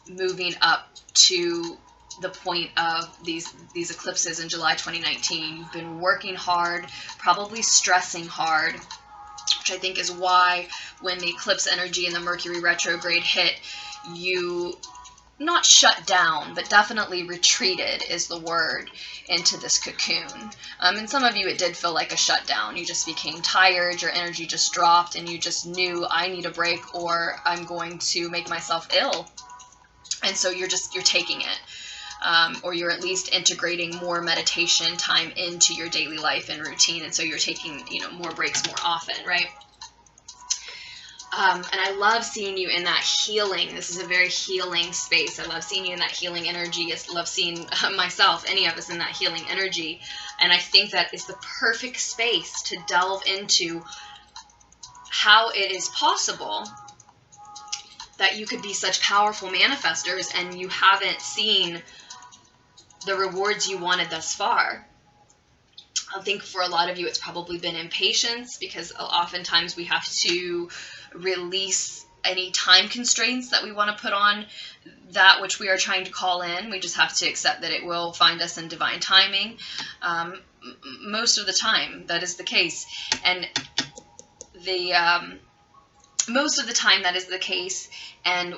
moving up to the point of these eclipses in July 2019. You've been working hard, probably stressing hard, which I think is why when the eclipse energy and the Mercury retrograde hit, you not shut down, but definitely retreated is the word, into this cocoon. And some of you, it did feel like a shutdown. You just became tired, your energy just dropped, and you just knew, I need a break or I'm going to make myself ill. And so you're taking it. Or you're at least integrating more meditation time into your daily life and routine. And so you're taking, more breaks more often, right? And I love seeing you in that healing. This is a very healing space. I love seeing you in that healing energy. I love seeing myself, any of us, in that healing energy. And I think that is the perfect space to delve into how it is possible that you could be such powerful manifestors and you haven't seen the rewards you wanted thus far. I think for a lot of you, it's probably been impatience, because oftentimes we have to release any time constraints that we want to put on that which we are trying to call in. We just have to accept that it will find us in divine timing. Most of the time, that is the case. And most of the time that is the case, and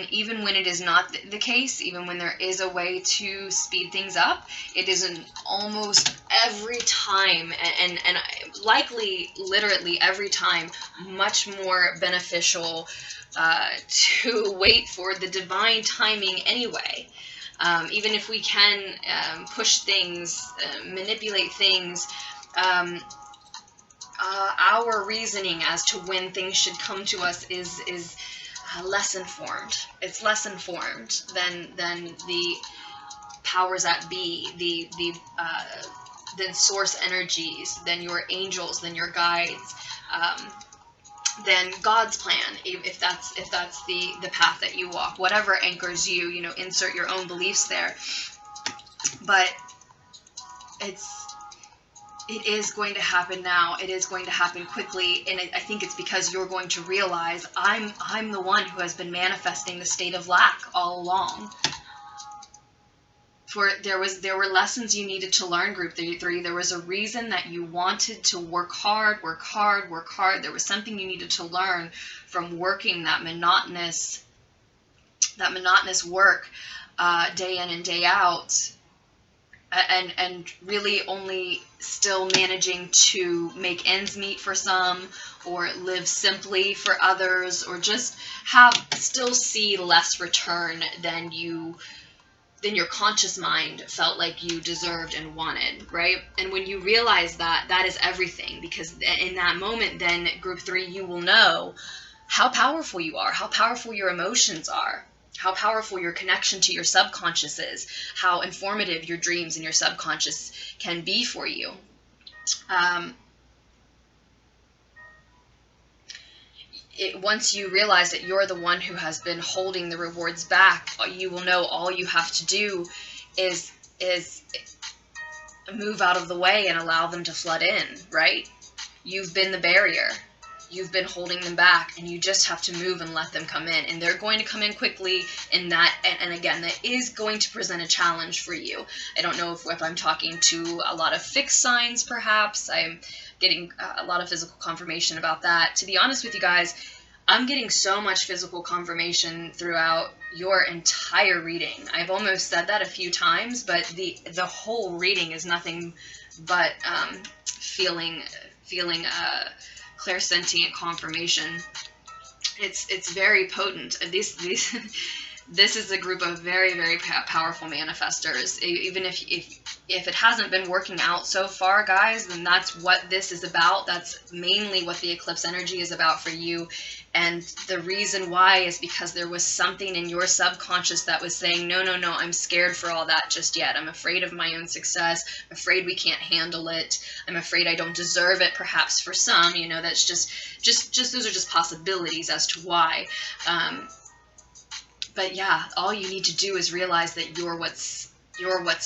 even when it is not the case, even when there is a way to speed things up, it isn't almost every time, and likely literally every time, much more beneficial to wait for the divine timing anyway. Even if we can push things, manipulate things, our reasoning as to when things should come to us is less informed. It's less informed than the powers that be, than source energies, than your angels, than your guides, than God's plan. If that's the path that you walk, whatever anchors you, insert your own beliefs there. But it is going to happen now. It is going to happen quickly, and I think it's because you're going to realize I'm the one who has been manifesting the state of lack all along. For there were lessons you needed to learn, Group 33. There was a reason that you wanted to work hard. There was something you needed to learn from working that monotonous work day in and day out. And really only still managing to make ends meet for some, or live simply for others, or just still see less return than your conscious mind felt like you deserved and wanted, right? And when you realize that is everything, because in that moment, then Group 3, you will know how powerful you are, how powerful your emotions are, how powerful your connection to your subconscious is, how informative your dreams and your subconscious can be for you. Once you realize that you're the one who has been holding the rewards back, you will know all you have to do is move out of the way and allow them to flood in, right? You've been the barrier. You've been holding them back, and you just have to move and let them come in. And they're going to come in quickly, and again, that is going to present a challenge for you. I don't know if I'm talking to a lot of fixed signs, perhaps. I'm getting a lot of physical confirmation about that. To be honest with you guys, I'm getting so much physical confirmation throughout your entire reading. I've almost said that a few times, but the whole reading is nothing but feeling clairsentient confirmation. It's very potent. This is a group of very, very powerful manifestors. Even if it hasn't been working out so far, guys, then that's what this is about. That's mainly what the eclipse energy is about for you. And the reason why is because there was something in your subconscious that was saying, no, I'm scared for all that just yet. I'm afraid of my own success. I'm afraid we can't handle it. I'm afraid I don't deserve it, perhaps for some. That's just those are just possibilities as to why. But yeah, all you need to do is realize that you're what's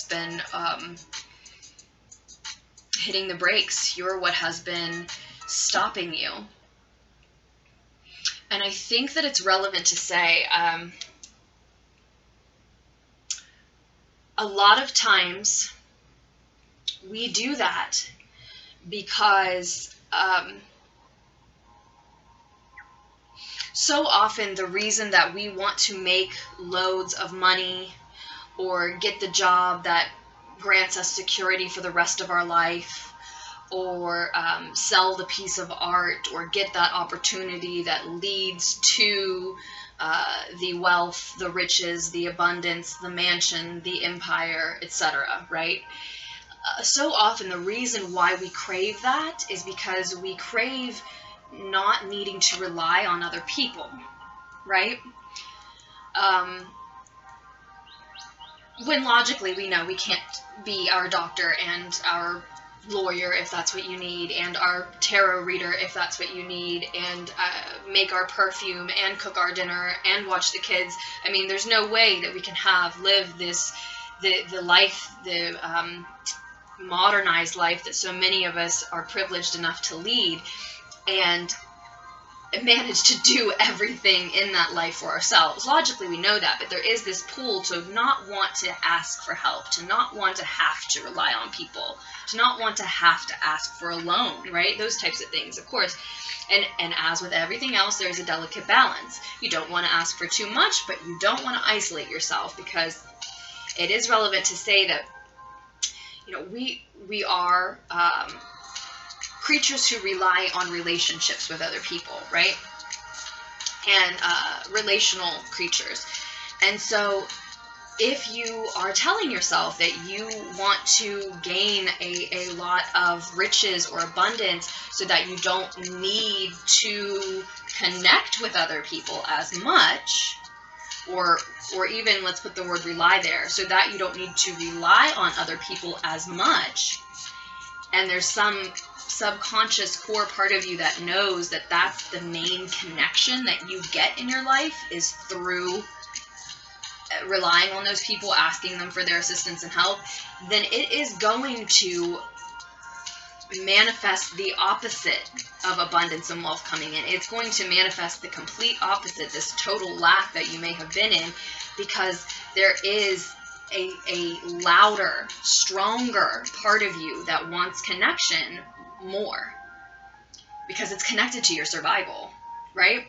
been hitting the brakes. You're what has been stopping you. And I think that it's relevant to say, a lot of times we do that because so often the reason that we want to make loads of money or get the job that grants us security for the rest of our life, or sell the piece of art, or get that opportunity that leads to the wealth, the riches, the abundance, the mansion, the empire, etc., right? So often the reason why we crave that is because we crave not needing to rely on other people, right? When logically we know we can't be our doctor and our lawyer if that's what you need, and our tarot reader if that's what you need, and make our perfume and cook our dinner and watch the kids. I mean, there's no way that we can live the life, the modernized life that so many of us are privileged enough to lead, and manage to do everything in that life for ourselves. Logically, we know that, but there is this pull to not want to ask for help, to not want to have to rely on people, to not want to have to ask for a loan, right? Those types of things, of course. And as with everything else, there's a delicate balance. You don't want to ask for too much, but you don't want to isolate yourself, because it is relevant to say that, you know, we are creatures who rely on relationships with other people, right? And relational creatures. And so if you are telling yourself that you want to gain a lot of riches or abundance so that you don't need to connect with other people as much, or even, let's put the word rely there, so that you don't need to rely on other people as much, and there's some subconscious core part of you that knows that that's the main connection that you get in your life, is through relying on those people, asking them for their assistance and help, then it is going to manifest the opposite of abundance and wealth coming in. It's going to manifest the complete opposite, this total lack that you may have been in, because there is a louder, stronger part of you that wants connection more, because it's connected to your survival, right?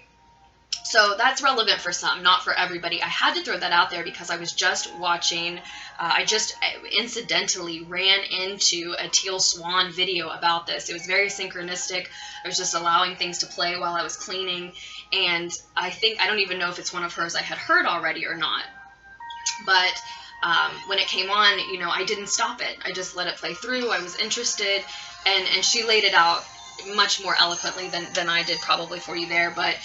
So that's relevant for some, not for everybody. I had to throw that out there because I was just watching, I just incidentally ran into a Teal Swan video about this. It was very synchronistic. I was just allowing things to play while I was cleaning, and I don't even know if it's one of hers I had heard already or not, but when it came on, you know, I didn't stop it. I just let it play through. I was interested, and she laid it out much more eloquently than I did probably for you there, but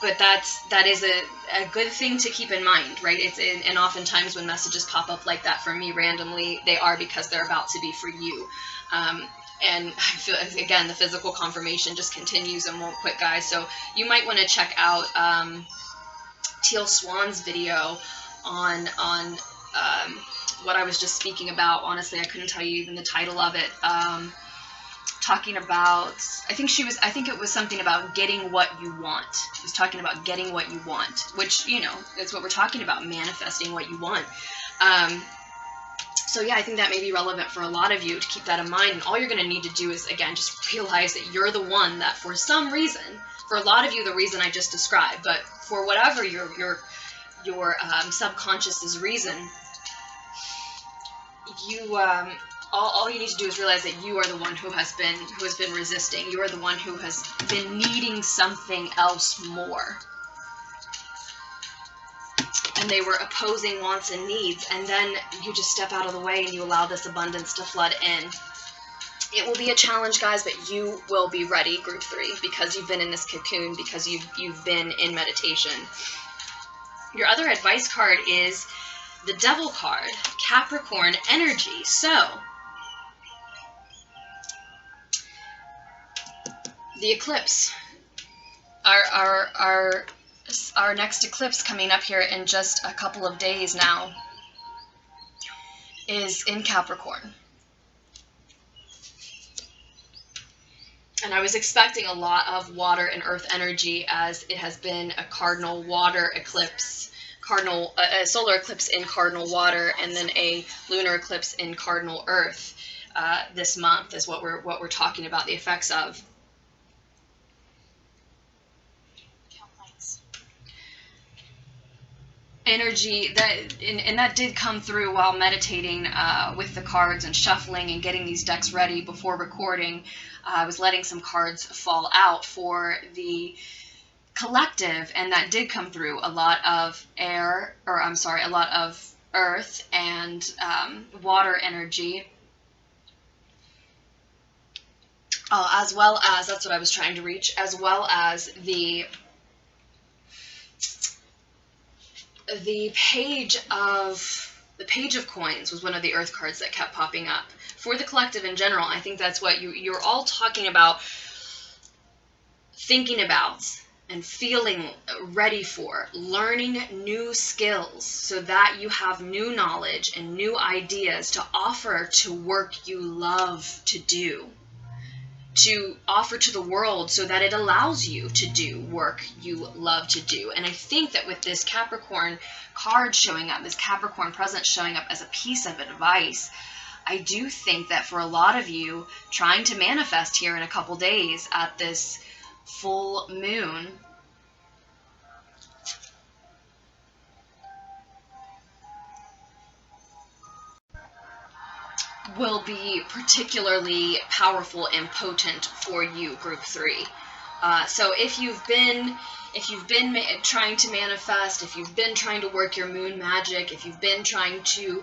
that is a good thing to keep in mind, right? And oftentimes when messages pop up like that for me randomly, they are because they're about to be for you. And I feel, again, the physical confirmation just continues and won't quit, guys. So you might want to check out Teal Swan's video on what I was just speaking about. Honestly, I couldn't tell you even the title of it. Talking about, I think it was something about getting what you want. He was talking about getting what you want, which, you know, that's what we're talking about, manifesting what you want. So yeah, I think that may be relevant for a lot of you to keep that in mind. And all you're going to need to do is, again, just realize that you're the one that, for some reason, for a lot of you, the reason I just described, but for whatever your subconscious's reason, you all you need to do is realize that you are the one who has been resisting. You are the one who has been needing something else more. And they were opposing wants and needs, and then you just step out of the way and you allow this abundance to flood in. It will be a challenge, guys, but you will be ready, group 3, because you've been in this cocoon, because you've been in meditation. Your other advice card is the Devil card, Capricorn energy. So the eclipse, our next eclipse coming up here in just a couple of days now, is in Capricorn. And I was expecting a lot of water and earth energy, as it has been a cardinal water eclipse, a solar eclipse in cardinal water, and then a lunar eclipse in cardinal earth this month is what we're talking about the effects of. Energy that did come through while meditating with the cards and shuffling and getting these decks ready before recording. I was letting some cards fall out for the collective, and that did come through a lot of a lot of earth and water energy, as well as, that's what I was trying to reach, as well as the page of coins was one of the earth cards that kept popping up. For the collective in general, I think that's what you're all talking about, thinking about and feeling ready for, learning new skills so that you have new knowledge and new ideas to offer to work you love to do, to offer to the world so that it allows you to do work you love to do. And I think that with this Capricorn card showing up, this Capricorn presence showing up as a piece of advice, I do think that for a lot of you trying to manifest here in a couple days at this full moon, will be particularly powerful and potent for you, group 3. So if you've been trying to manifest, if you've been trying to work your moon magic, if you've been trying to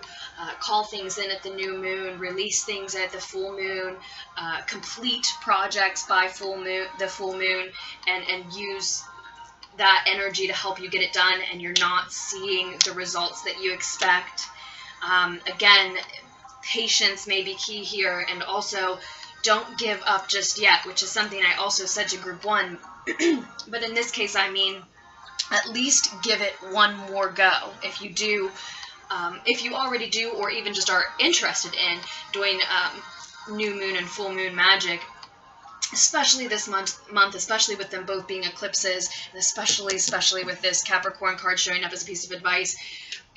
call things in at the new moon, release things at the full moon, complete projects by the full moon, and use that energy to help you get it done, and you're not seeing the results that you expect, again, patience may be key here, and also don't give up just yet, which is something I also said to group 1. But in this case, I mean, at least give it one more go. If you do, if you already do, or even just are interested in doing new moon and full moon magic, especially this month, especially with them both being eclipses, and especially with this Capricorn card showing up as a piece of advice,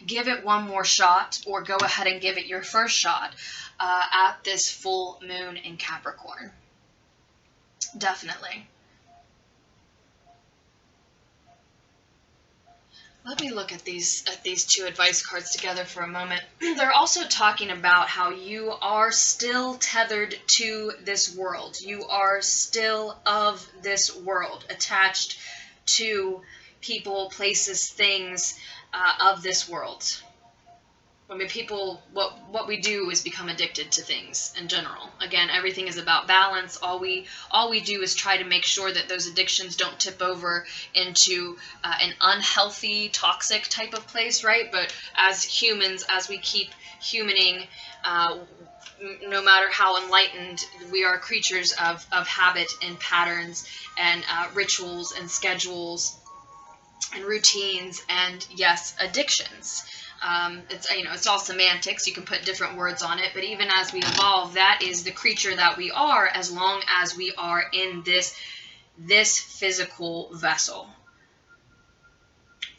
give it one more shot, or go ahead and give it your first shot at this full moon in Capricorn. Definitely. Let me look at these two advice cards together for a moment. They're also talking about how you are still tethered to this world. You are still of this world, attached to people, places, things of this world. I mean, people, what we do is become addicted to things in general. Again, everything is about balance. All we do is try to make sure that those addictions don't tip over into an unhealthy, toxic type of place, right? But as humans, as we keep humaning, no matter how enlightened, we are creatures of habit and patterns and rituals and schedules and routines and, yes, addictions. It's all semantics. You can put different words on it, but even as we evolve, that is the creature that we are, as long as we are in this physical vessel.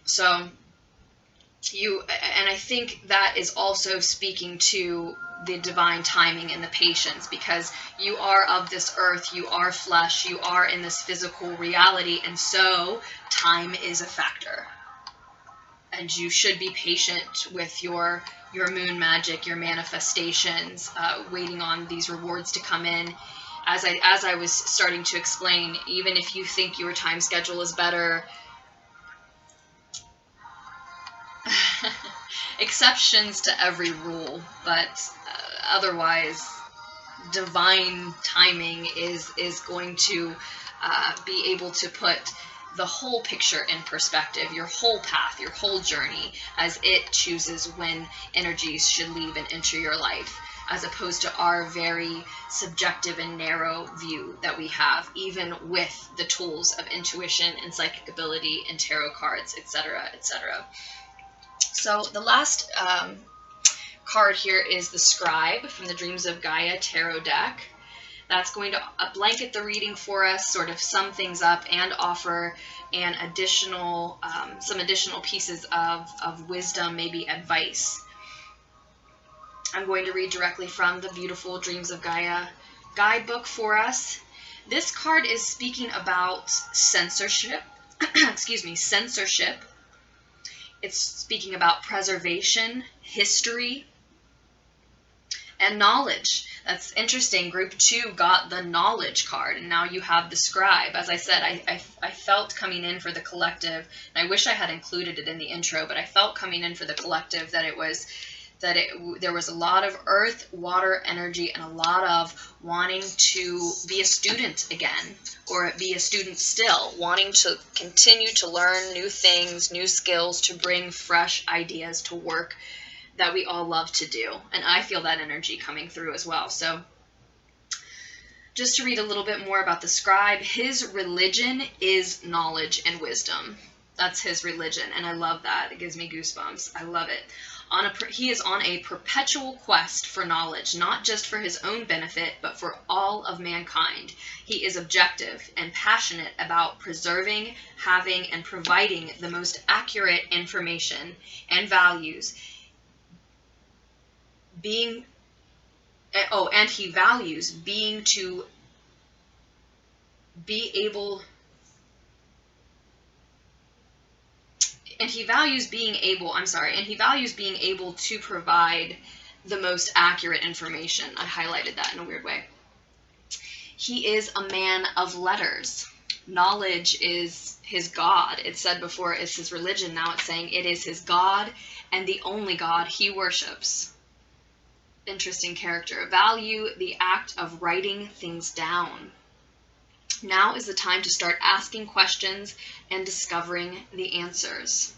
So and I think that is also speaking to the divine timing and the patience, because you are of this earth, you are flesh, you are in this physical reality, and so time is a factor. And you should be patient with your moon magic, your manifestations, waiting on these rewards to come in. As I was starting to explain, even if you think your time schedule is better, exceptions to every rule, but otherwise, divine timing is going to be able to put the whole picture in perspective, your whole path, your whole journey, as it chooses when energies should leave and enter your life, as opposed to our very subjective and narrow view that we have, even with the tools of intuition and psychic ability and tarot cards, etc., etc. So the last card here is the Scribe from the Dreams of Gaia tarot deck. That's going to blanket the reading for us, sort of sum things up, and offer an additional, some additional pieces of wisdom, maybe advice. I'm going to read directly from the beautiful Dreams of Gaia guidebook for us. This card is speaking about censorship. Excuse me, censorship. It's speaking about preservation, history, and knowledge. That's interesting. Group 2 got the knowledge card, and now you have the scribe. As I said, I felt coming in for the collective, and I wish I had included it in the intro, but I felt coming in for the collective that there was a lot of earth, water, energy, and a lot of wanting to be a student again, or be a student still, wanting to continue to learn new things, new skills, to bring fresh ideas to work that we all love to do. And I feel that energy coming through as well. So just to read a little bit more about the scribe, his religion is knowledge and wisdom. That's his religion, and I love that. It gives me goosebumps. I love it. He is on a perpetual quest for knowledge, not just for his own benefit, but for all of mankind. He is objective and passionate about preserving, having, and providing the most accurate information and values. And he values being able to provide the most accurate information. I highlighted that in a weird way. He is a man of letters. Knowledge is his God. It said before it's his religion. Now it's saying it is his God and the only God he worships. Interesting character. Value the act of writing things down. Now is the time to start asking questions and discovering the answers.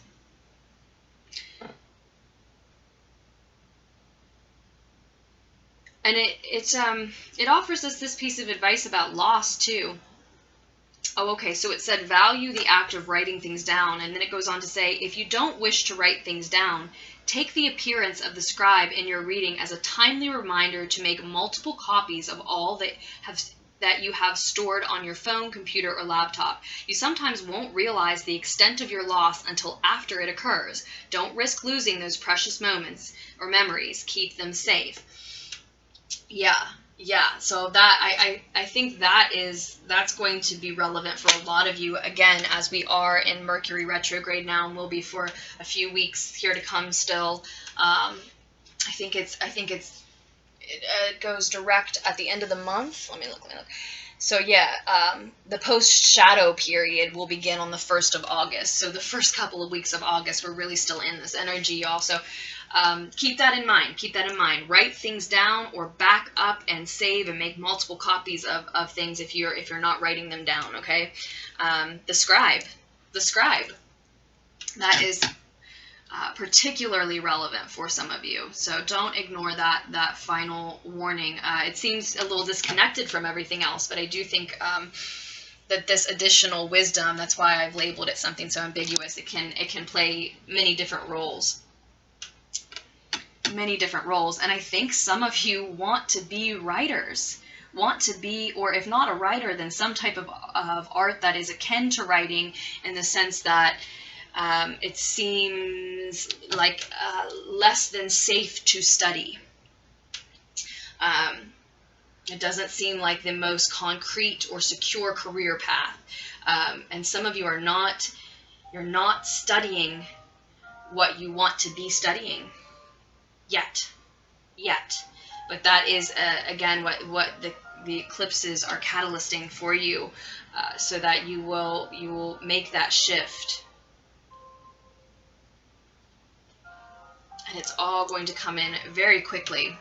And it offers us this piece of advice about loss too. Oh, okay, so it said value the act of writing things down, and then it goes on to say, if you don't wish to write things down, take the appearance of the scribe in your reading as a timely reminder to make multiple copies of all that you have stored on your phone, computer, or laptop. You sometimes won't realize the extent of your loss until after it occurs. Don't risk losing those precious moments or memories. Keep them safe. Yeah. So that I think that's going to be relevant for a lot of you, again, as we are in Mercury retrograde now, and will be for a few weeks here to come still. I think it goes direct at the end of the month. Let me look. So the post-shadow period will begin on the 1st of August. So the first couple of weeks of August, we're really still in this energy, y'all. So keep that in mind. Write things down or back up and save and make multiple copies of things if you're not writing them down, okay? The scribe. That is particularly relevant for some of you. So don't ignore that final warning. It seems a little disconnected from everything else, but I do think that this additional wisdom, that's why I've labeled it something so ambiguous, it can play many different roles. And I think some of you want to be writers, or if not a writer, then some type of art that is akin to writing, in the sense that it seems like less than safe to study. It doesn't seem like the most concrete or secure career path. And some of you you're not studying what you want to be studying yet. But that is, again, what the eclipses are catalysting for you, so that you will make that shift. And it's all going to come in very quickly.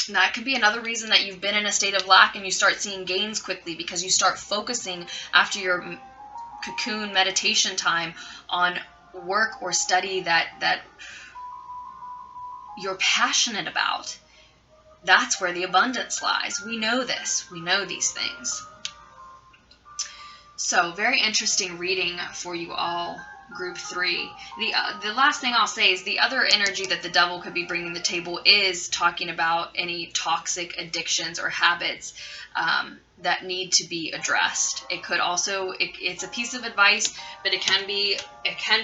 And that could be another reason that you've been in a state of lack and you start seeing gains quickly, because you start focusing after your cocoon meditation time on work or study that you're passionate about. That's where the abundance lies. We know this. We know these things. So, very interesting reading for you all. group 3. The last thing I'll say is the other energy that the devil could be bringing to the table is talking about any toxic addictions or habits that need to be addressed. It could also, it's a piece of advice, but it can be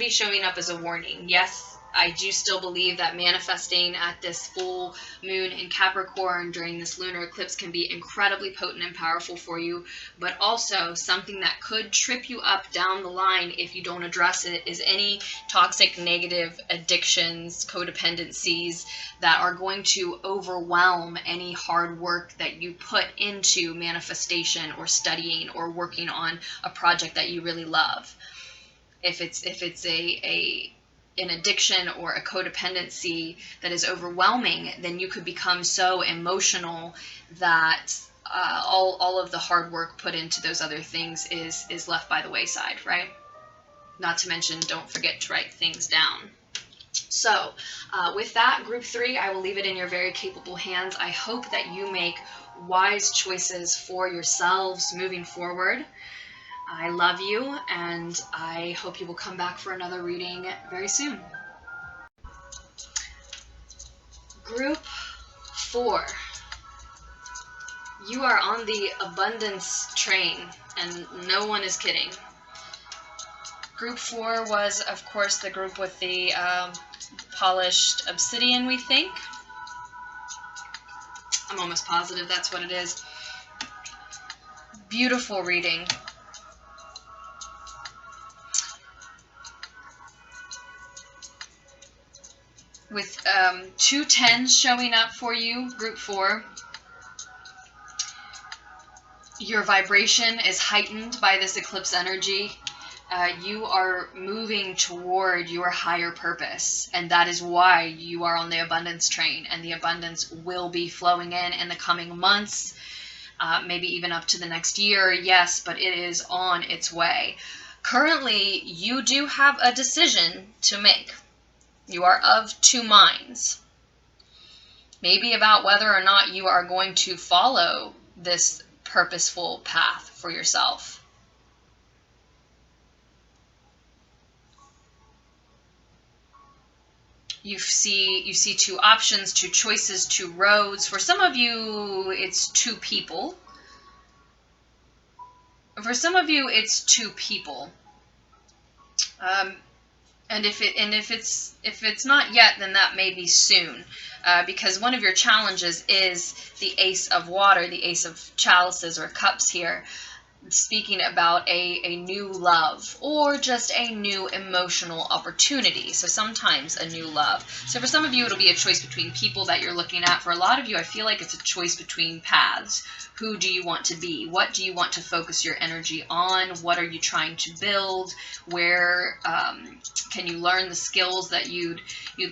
showing up as a warning. Yes, I do still believe that manifesting at this full moon in Capricorn during this lunar eclipse can be incredibly potent and powerful for you, but also something that could trip you up down the line if you don't address it is any toxic negative addictions, codependencies that are going to overwhelm any hard work that you put into manifestation or studying or working on a project that you really love. If it's an addiction or a codependency that is overwhelming, then you could become so emotional that all of the hard work put into those other things is left by the wayside, right? Not to mention, don't forget to write things down. So with that, group 3, I will leave it in your very capable hands. I hope that you make wise choices for yourselves moving forward. I love you, and I hope you will come back for another reading very soon. Group 4. You are on the abundance train, and no one is kidding. Group 4 was, of course, the group with the polished obsidian, we think. I'm almost positive that's what it is. Beautiful reading. With 2 10s showing up for you, group 4. Your vibration is heightened by this eclipse energy. You are moving toward your higher purpose, and that is why you are on the abundance train, and the abundance will be flowing in the coming months, maybe even up to the next year, yes, but it is on its way. Currently, you do have a decision to make. You are of 2 minds. Maybe about whether or not you are going to follow this purposeful path for yourself. You see 2 options, 2 choices, 2 roads. For some of you, it's 2 people. For some of you, it's 2 people. And if it's not yet, then that may be soon, because one of your challenges is the Ace of Water, the Ace of Chalices or Cups here, speaking about a new love or just a new emotional opportunity. So sometimes a new love. So for some of you, it'll be a choice between people that you're looking at. For a lot of you, I feel like it's a choice between paths. Who do you want to be? What do you want to focus your energy on? What are you trying to build? Where can you learn the skills that you'd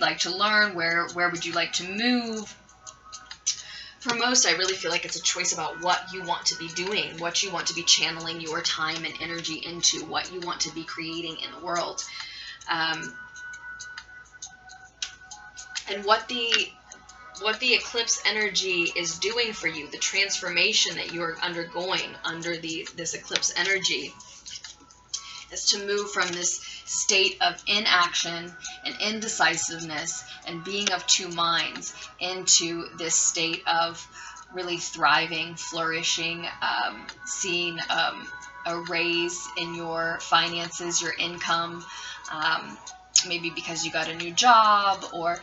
like to learn? Where would you like to move? For most, I really feel like it's a choice about what you want to be doing, what you want to be channeling your time and energy into, what you want to be creating in the world. And what the eclipse energy is doing for you, the transformation that you're undergoing under this eclipse energy, is to move from this state of inaction and indecisiveness and being of 2 minds into this state of really thriving, flourishing, seeing a raise in your finances, your income, maybe because you got a new job, or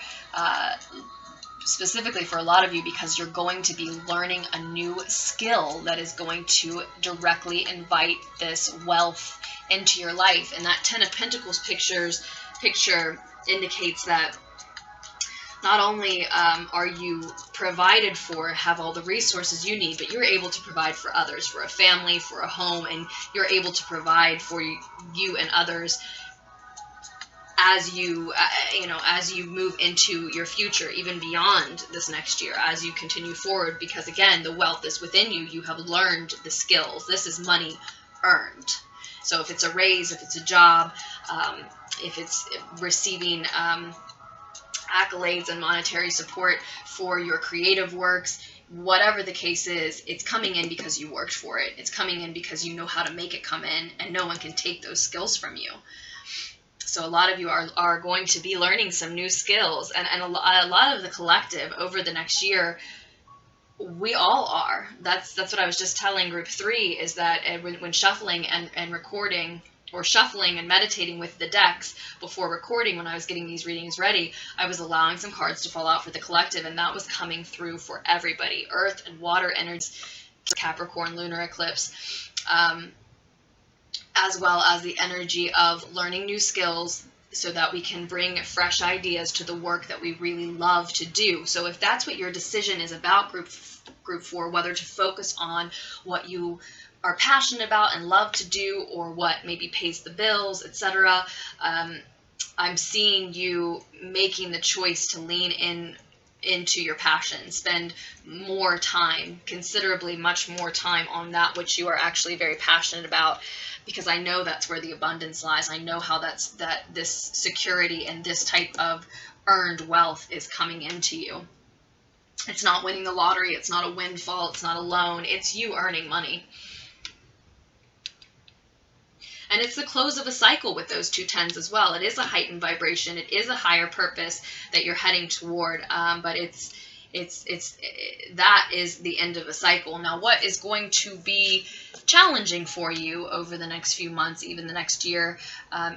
specifically for a lot of you because you're going to be learning a new skill that is going to directly invite this wealth into your life. And that 10 of Pentacles picture indicates that not only are you provided for, have all the resources you need, but you're able to provide for others, for a family, for a home, and you're able to provide for you and others as you move into your future, even beyond this next year, as you continue forward, because again, the wealth is within you. You have learned the skills. This is money earned. So if it's a raise, if it's a job, if it's receiving accolades and monetary support for your creative works, whatever the case is, it's coming in because you worked for it. It's coming in because you know how to make it come in, and no one can take those skills from you. So a lot of you are going to be learning some new skills, and a lot of the collective over the next year, we all are. That's what I was just telling group 3, is that when shuffling and recording, or shuffling and meditating with the decks before recording, when I was getting these readings ready, I was allowing some cards to fall out for the collective, and that was coming through for everybody. Earth and water energies, Capricorn lunar eclipse, as well as the energy of learning new skills so that we can bring fresh ideas to the work that we really love to do. So if that's what your decision is about, group 4, whether to focus on what you are passionate about and love to do, or what maybe pays the bills, etc., I'm seeing you making the choice to lean into your passion, spend more time, considerably much more time on that which you are actually very passionate about, because I know that's where the abundance lies. I know how that this security and this type of earned wealth is coming into you. It's not winning the lottery, it's not a windfall, it's not a loan, it's you earning money. And it's the close of a cycle with those 2 tens as well. It is a heightened vibration. It is a higher purpose that you're heading toward. But that is the end of a cycle. Now, what is going to be challenging for you over the next few months, even the next year,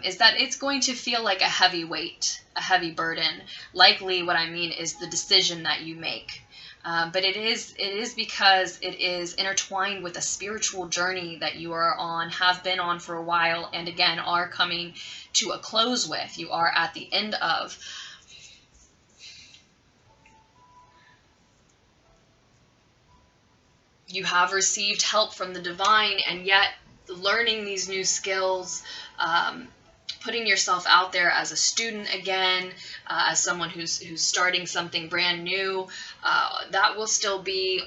is that it's going to feel like a heavy weight, a heavy burden. Likely what I mean is the decision that you make. But it is because it is intertwined with a spiritual journey that you are on, have been on for a while, and again are coming to a close with. You are at the end of. You have received help from the divine, and yet learning these new skills, putting yourself out there as a student again, as someone who's starting something brand new, that will still be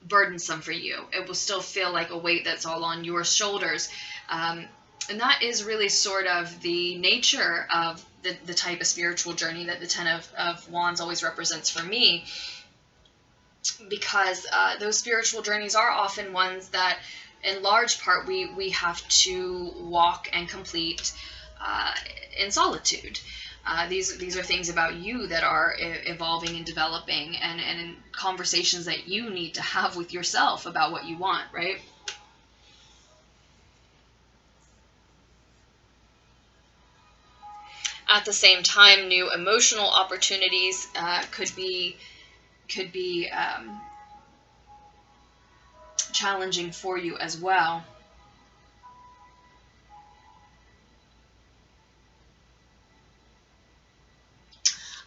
burdensome for you. It will still feel like a weight that's all on your shoulders. And that is really sort of the nature of the type of spiritual journey that the Ten of Wands always represents for me, because those spiritual journeys are often ones that in large part we have to walk and complete in solitude. These are things about you that are evolving and developing, and conversations that you need to have with yourself about what you want, right? At the same time, new emotional opportunities could be challenging for you as well.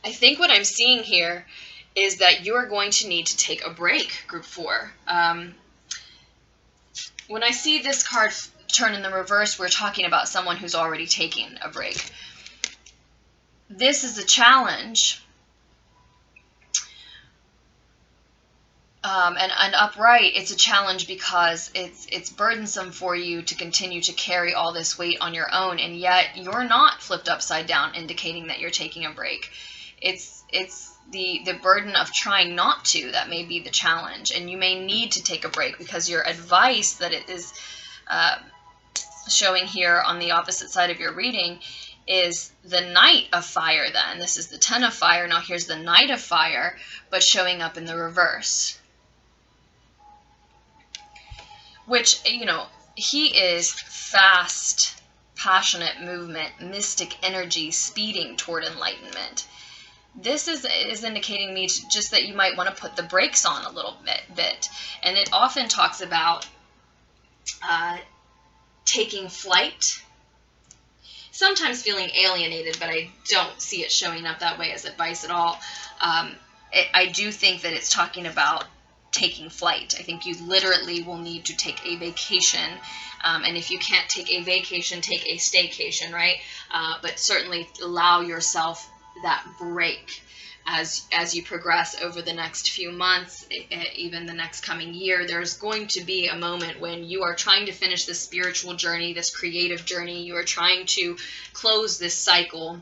I think what I'm seeing here is that you are going to need to take a break, group 4. When I see this card turn in the reverse, we're talking about someone who's already taking a break. This is a challenge. And upright, it's a challenge because it's burdensome for you to continue to carry all this weight on your own, and yet you're not flipped upside down, indicating that you're taking a break. It's the burden of trying not to that may be the challenge, and you may need to take a break, because your advice that it is showing here on the opposite side of your reading is the Knight of Fire. Then this is the Ten of Fire. Now here's the Knight of Fire, but showing up in the reverse, which, you know, he is fast, passionate movement, mystic energy, speeding toward enlightenment. This is indicating me just that you might want to put the brakes on a little bit. And it often talks about taking flight, sometimes feeling alienated, but I don't see it showing up that way as advice at all. I do think that it's talking about taking flight. I think you literally will need to take a vacation. And if you can't take a vacation, take a staycation, right? But certainly allow yourself that break as you progress over the next few months, even the next coming year. There's going to be a moment when you are trying to finish this spiritual journey, this creative journey. You are trying to close this cycle.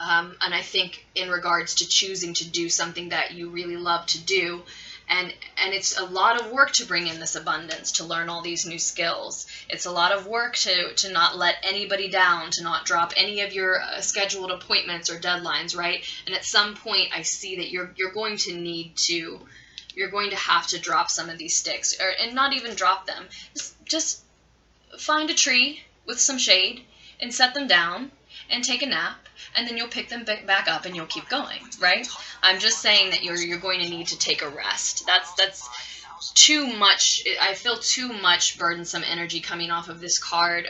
And I think in regards to choosing to do something that you really love to do, And it's a lot of work to bring in this abundance, to learn all these new skills. It's a lot of work to not let anybody down, to not drop any of your scheduled appointments or deadlines, right? And at some point, I see that you're going to have to drop some of these sticks, and not even drop them. Just find a tree with some shade and set them down and take a nap, and then you'll pick them back up and you'll keep going, right? I'm just saying that you're going to need to take a rest. That's too much. I feel too much burdensome energy coming off of this card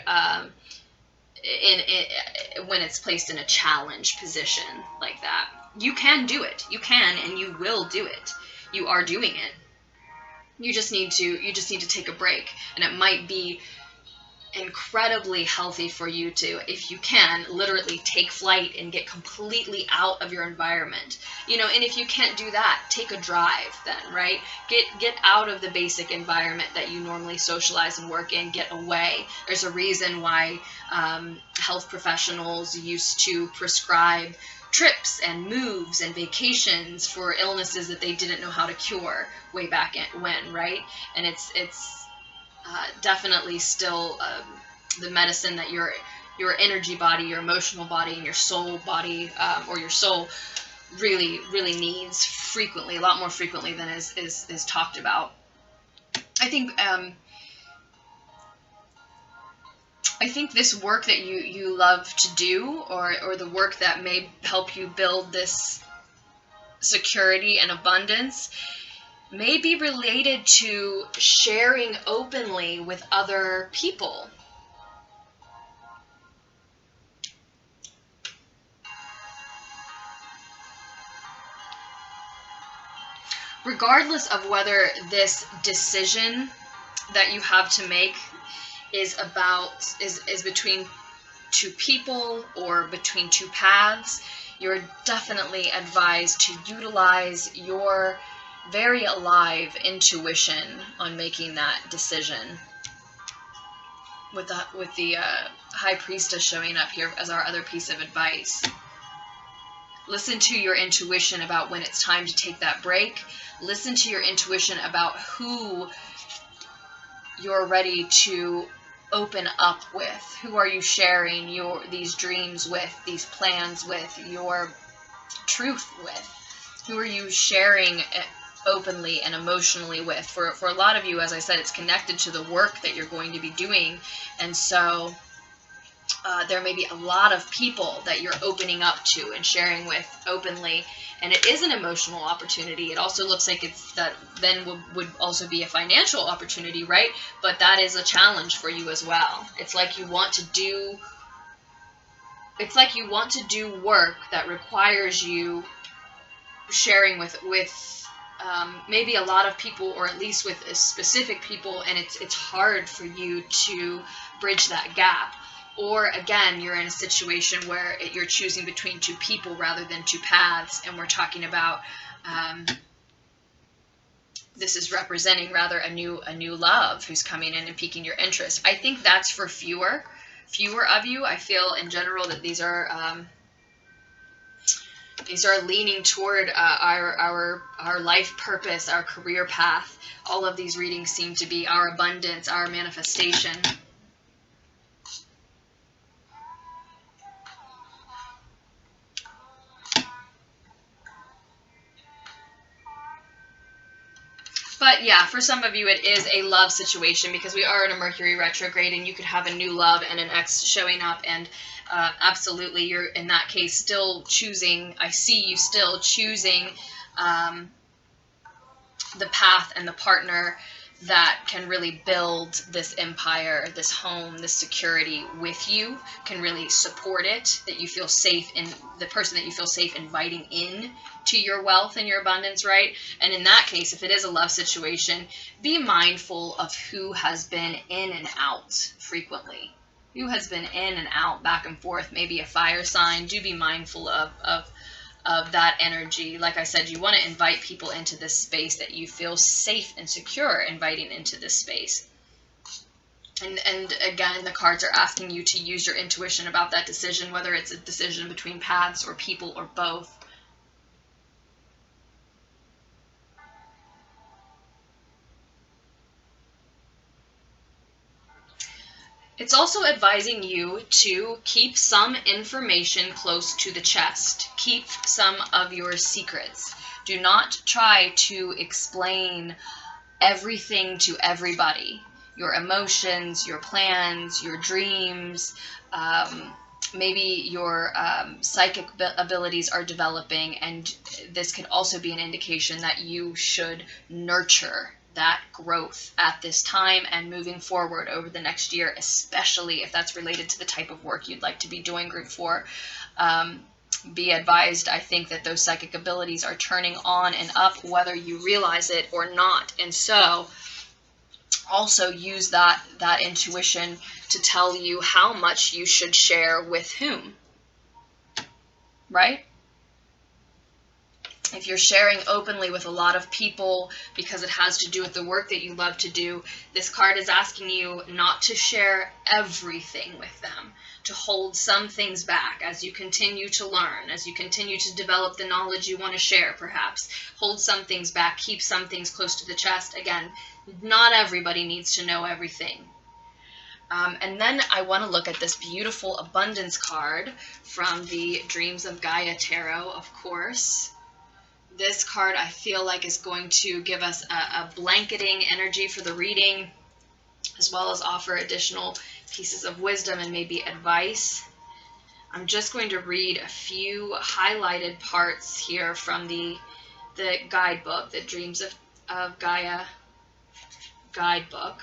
when it's placed in a challenge position like that. You can do it. You can, and you will do it. You are doing it. You just need to take a break, and it might be incredibly healthy for you to, if you can, literally take flight and get completely out of your environment. And if you can't do that, take a drive then, right? Get out of the basic environment that you normally socialize and work in. Get away. There's a reason why health professionals used to prescribe trips and moves and vacations for illnesses that they didn't know how to cure way back when, right? And it's definitely still the medicine that your energy body, your emotional body, and your soul body, or your soul really, really needs frequently, a lot more frequently than is talked about. I think this work that you love to do, or the work that may help you build this security and abundance, may be related to sharing openly with other people. Regardless of whether this decision that you have to make is between two people or between two paths, you're definitely advised to utilize your very alive intuition on making that decision. With the High Priestess showing up here as our other piece of advice. Listen to your intuition about when it's time to take that break. Listen to your intuition about who you're ready to open up with. Who are you sharing these dreams with, these plans with, your truth with? Who are you sharing openly and emotionally with? For a lot of you, as I said, it's connected to the work that you're going to be doing, and so there may be a lot of people that you're opening up to and sharing with openly, and it is an emotional opportunity. It also looks like it's that then would also be a financial opportunity, right? But that is a challenge for you as well. It's like you want to do work that requires you sharing with maybe a lot of people, or at least with specific people, and it's hard for you to bridge that gap. Or again, you're in a situation where you're choosing between two people rather than two paths, and we're talking about this is representing rather a new love who's coming in and piquing your interest. I think that's for fewer of you. I feel in general that these are leaning toward our life purpose, our career path. All of these readings seem to be our abundance, our manifestation. But yeah, for some of you it is a love situation, because we are in a Mercury retrograde, and you could have a new love and an ex showing up, and absolutely you're in that case still choosing, I see you still choosing the path and the partner that can really build this empire, this home, this security with you, can really support it, that you feel safe in, the person that you feel safe inviting in to your wealth and your abundance, right? And in that case, if it is a love situation, be mindful of who has been in and out frequently. Who has been in and out, back and forth, maybe a fire sign. Do be mindful of that energy. Like I said, you want to invite people into this space that you feel safe and secure inviting into this space. And again, the cards are asking you to use your intuition about that decision, whether it's a decision between paths or people or both. It's also advising you to keep some information close to the chest. Keep some of your secrets. Do not try to explain everything to everybody. Your emotions, your plans, your dreams, maybe your psychic abilities are developing, and this could also be an indication that you should nurture that growth at this time and moving forward over the next year, especially if that's related to the type of work you'd like to be doing, Group 4. Be advised, I think that those psychic abilities are turning on and up whether you realize it or not. And so also use that intuition to tell you how much you should share with whom, right? If you're sharing openly with a lot of people because it has to do with the work that you love to do, this card is asking you not to share everything with them, to hold some things back as you continue to learn, as you continue to develop the knowledge you want to share, perhaps. Hold some things back, keep some things close to the chest. Again, not everybody needs to know everything. And then I want to look at this beautiful abundance card from the Dreams of Gaia Tarot, of course. This card I feel like is going to give us a blanketing energy for the reading, as well as offer additional pieces of wisdom and maybe advice. I'm just going to read a few highlighted parts here from the guidebook, the Dreams of Gaia guidebook.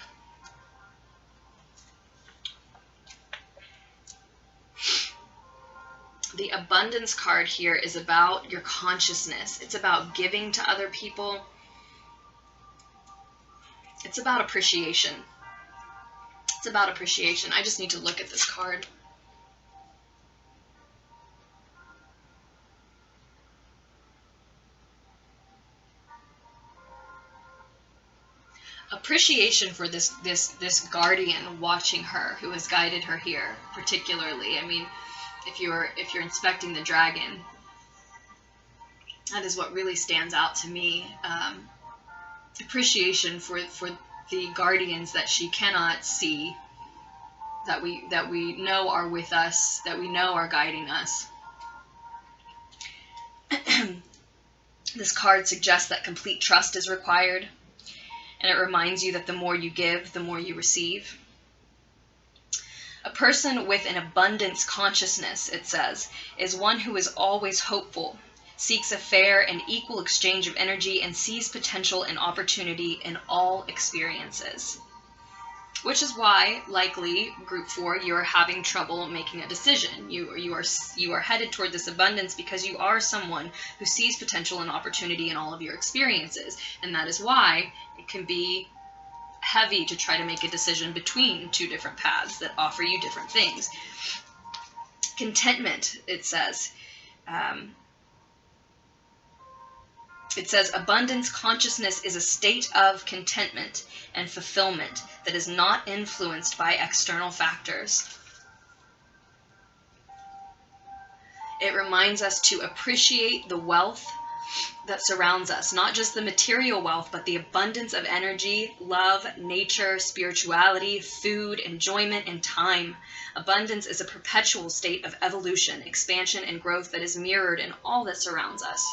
The abundance card here is about your consciousness. It's about giving to other people. It's about appreciation. It's about appreciation. I just need to look at this card. Appreciation for this guardian watching her, who has guided her here, particularly. I mean, if you're inspecting the dragon, that is what really stands out to me. Appreciation for the guardians that she cannot see, that we know are with us, that we know are guiding us. This card suggests that complete trust is required, and it reminds you that the more you give, the more you receive. A person with an abundance consciousness, it says, is one who is always hopeful, seeks a fair and equal exchange of energy, and sees potential and opportunity in all experiences. Which is why, likely, Group 4, you're having trouble making a decision. You are headed toward this abundance because you are someone who sees potential and opportunity in all of your experiences. And that is why it can be heavy to try to make a decision between two different paths that offer you different things. Contentment, it says. It says, abundance consciousness is a state of contentment and fulfillment that is not influenced by external factors. It reminds us to appreciate the wealth that surrounds us, not just the material wealth, but the abundance of energy, love, nature, spirituality, food, enjoyment, and time. Abundance is a perpetual state of evolution, expansion, and growth that is mirrored in all that surrounds us.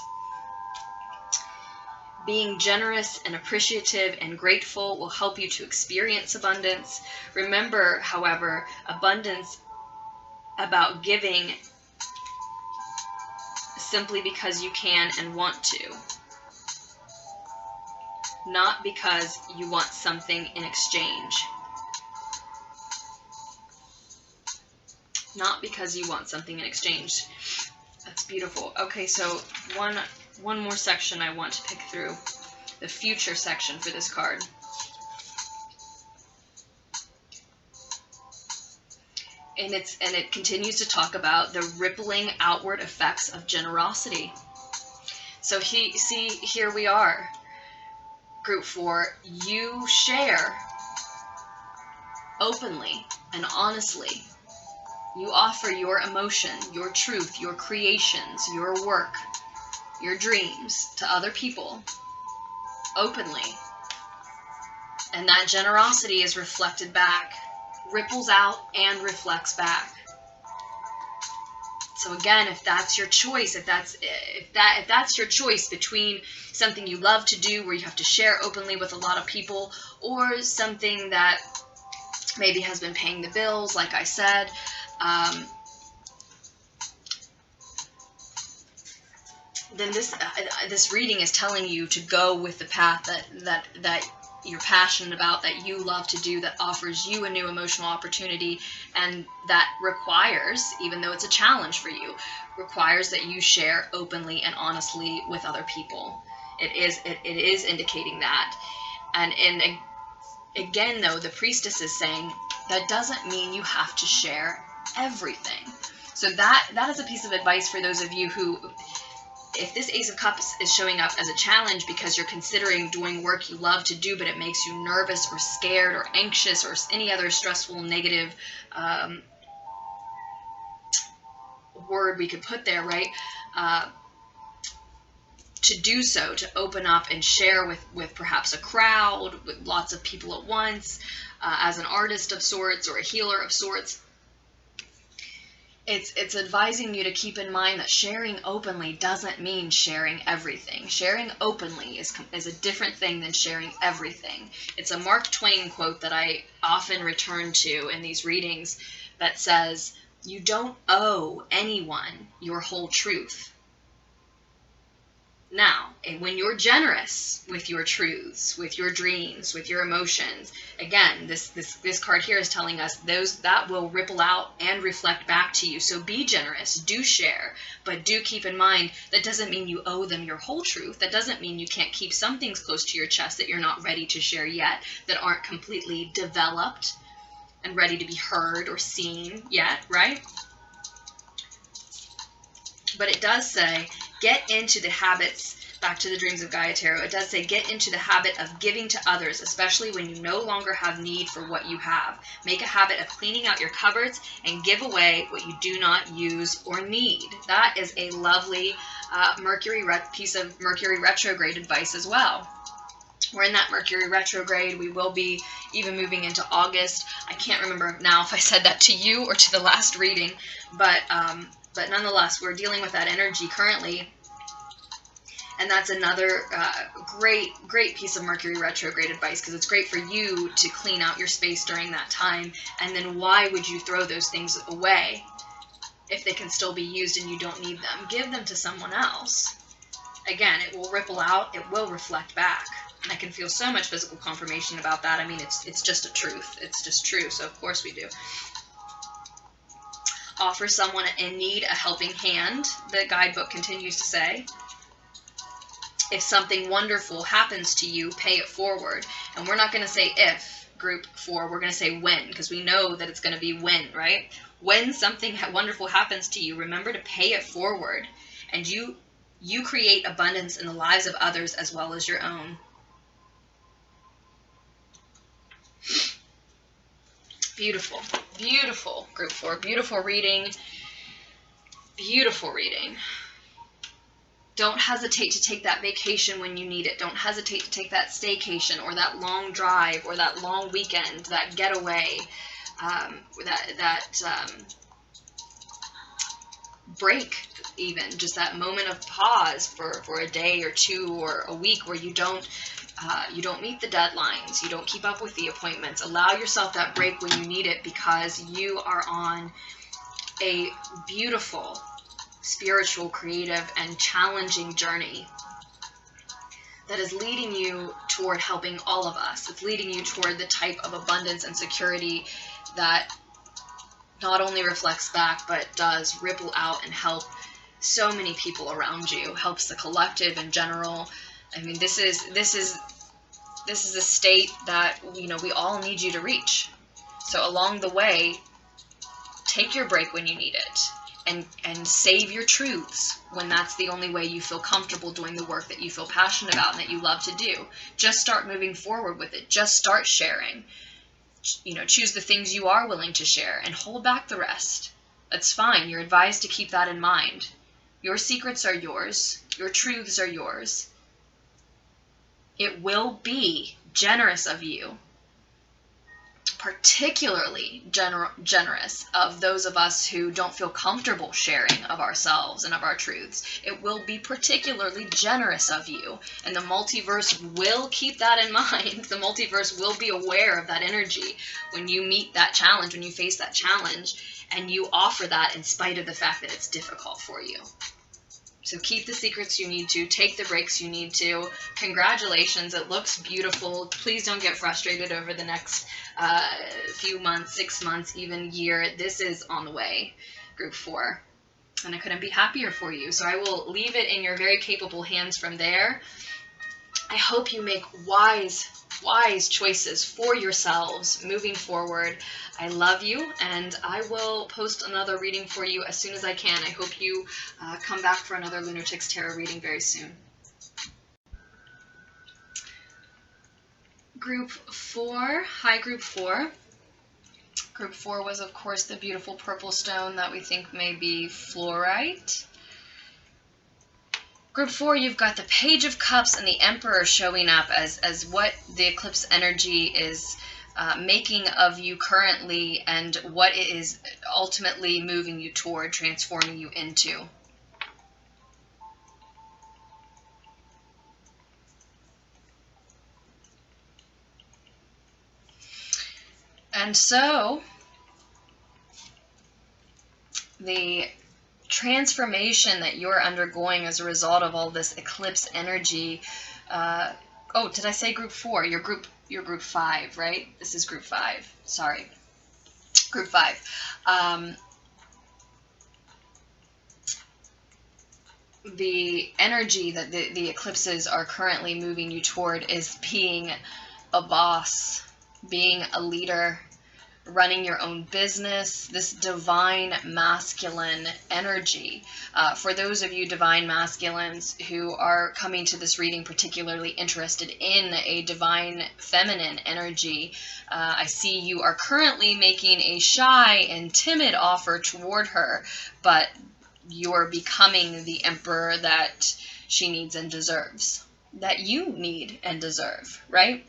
Being generous and appreciative and grateful will help you to experience abundance. Remember, however, abundance about giving simply because you can and want to, not because you want something in exchange. Not because you want something in exchange. That's beautiful. Okay, so one more section I want to pick through, the future section for this card. And it continues to talk about the rippling outward effects of generosity. So here we are, Group 4. You share openly and honestly. You offer your emotion, your truth, your creations, your work, your dreams to other people openly. And that generosity is reflected back ripples out and reflects back. So again, if that's your choice, if that's your choice between something you love to do where you have to share openly with a lot of people, or something that maybe has been paying the bills, like I said, then this reading is telling you to go with the path that you're passionate about, that you love to do, that offers you a new emotional opportunity, and that requires, even though it's a challenge for you, requires that you share openly and honestly with other people. It is indicating that. And again, though, the priestess is saying that doesn't mean you have to share everything. So that is a piece of advice for those of you who, if this Ace of Cups is showing up as a challenge because you're considering doing work you love to do, but it makes you nervous or scared or anxious or any other stressful, negative word we could put there, right? To do so, to open up and share with perhaps a crowd, with lots of people at once, as an artist of sorts or a healer of sorts, it's advising you to keep in mind that sharing openly doesn't mean sharing everything. Sharing openly is a different thing than sharing everything. It's a Mark Twain quote that I often return to in these readings that says, "You don't owe anyone your whole truth." Now, when you're generous with your truths, with your dreams, with your emotions, again, this card here is telling us that will ripple out and reflect back to you. So be generous, do share, but do keep in mind that doesn't mean you owe them your whole truth. That doesn't mean you can't keep some things close to your chest that you're not ready to share yet, that aren't completely developed and ready to be heard or seen yet, right? But it does say, get into the habits, back to the Dreams of Gaia Tarot, it does say, get into the habit of giving to others, especially when you no longer have need for what you have. Make a habit of cleaning out your cupboards and give away what you do not use or need. That is a lovely piece of Mercury retrograde advice as well. We're in that Mercury retrograde. We will be even moving into August. I can't remember now if I said that to you or to the last reading, but nonetheless, we're dealing with that energy currently. And that's another great piece of Mercury retrograde advice, because it's great for you to clean out your space during that time. And then why would you throw those things away if they can still be used and you don't need them? Give them to someone else. Again, it will ripple out. It will reflect back. And I can feel so much physical confirmation about that. I mean, it's just a truth. It's just true. So of course we do. Offer someone in need a helping hand, the guidebook continues to say. If something wonderful happens to you, pay it forward. And we're not going to say if, group 4, we're going to say when, because we know that it's going to be when, right? When something wonderful happens to you, remember to pay it forward. And you create abundance in the lives of others as well as your own. Beautiful, beautiful, group 4. Beautiful reading. Beautiful reading. Don't hesitate to take that vacation when you need it. Don't hesitate to take that staycation or that long drive or that long weekend, that getaway, break even. Just that moment of pause for a day or two or a week where you don't meet the deadlines, you don't keep up with the appointments. Allow yourself that break when you need it, because you are on a beautiful, spiritual, creative, and challenging journey that is leading you toward helping all of us. It's leading you toward the type of abundance and security that not only reflects back, but does ripple out and help so many people around you, helps the collective in general. I mean, this is a state that, we all need you to reach. So along the way, take your break when you need it, and save your truths when that's the only way you feel comfortable doing the work that you feel passionate about and that you love to do. Just start moving forward with it. Just start sharing. Choose the things you are willing to share and hold back the rest. That's fine. You're advised to keep that in mind. Your secrets are yours. Your truths are yours. It will be generous of you, particularly generous of those of us who don't feel comfortable sharing of ourselves and of our truths. It will be particularly generous of you, and the multiverse will keep that in mind. The multiverse will be aware of that energy when you meet that challenge, when you face that challenge, and you offer that in spite of the fact that it's difficult for you. So keep the secrets you need to, take the breaks you need to. Congratulations, it looks beautiful. Please don't get frustrated over the next few months, 6 months, even year. This is on the way, Group 4. And I couldn't be happier for you. So I will leave it in your very capable hands from there. I hope you make wise choices for yourselves moving forward. I love you, and I will post another reading for you as soon as I can. I hope you come back for another Lunatics Tarot reading very soon. Group 4. Hi, Group 4. Group 4 was, of course, the beautiful purple stone that we think may be Flourite. Group 4, you've got the Page of Cups and the Emperor showing up as what the eclipse energy is making of you currently and what it is ultimately moving you toward, transforming you into. And so, the transformation that you're undergoing as a result of all this eclipse energy. Oh, did I say Group 4? You're Group 5, right? This is Group 5. Sorry. Group 5. The energy that the eclipses are currently moving you toward is being a boss, being a leader, running your own business, this divine masculine energy. For those of you divine masculines who are coming to this reading particularly interested in a divine feminine energy, I see you are currently making a shy and timid offer toward her, but you're becoming the emperor that she needs and deserves, that you need and deserve, right?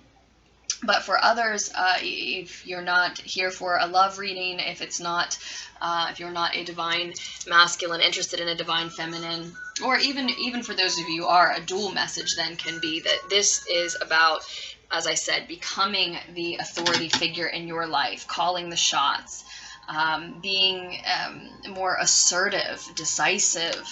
But for others, if you're not here for a love reading, if you're not a divine masculine interested in a divine feminine, or even for those of you who are, a dual message then can be that this is about, as I said, becoming the authority figure in your life, calling the shots, being more assertive, decisive.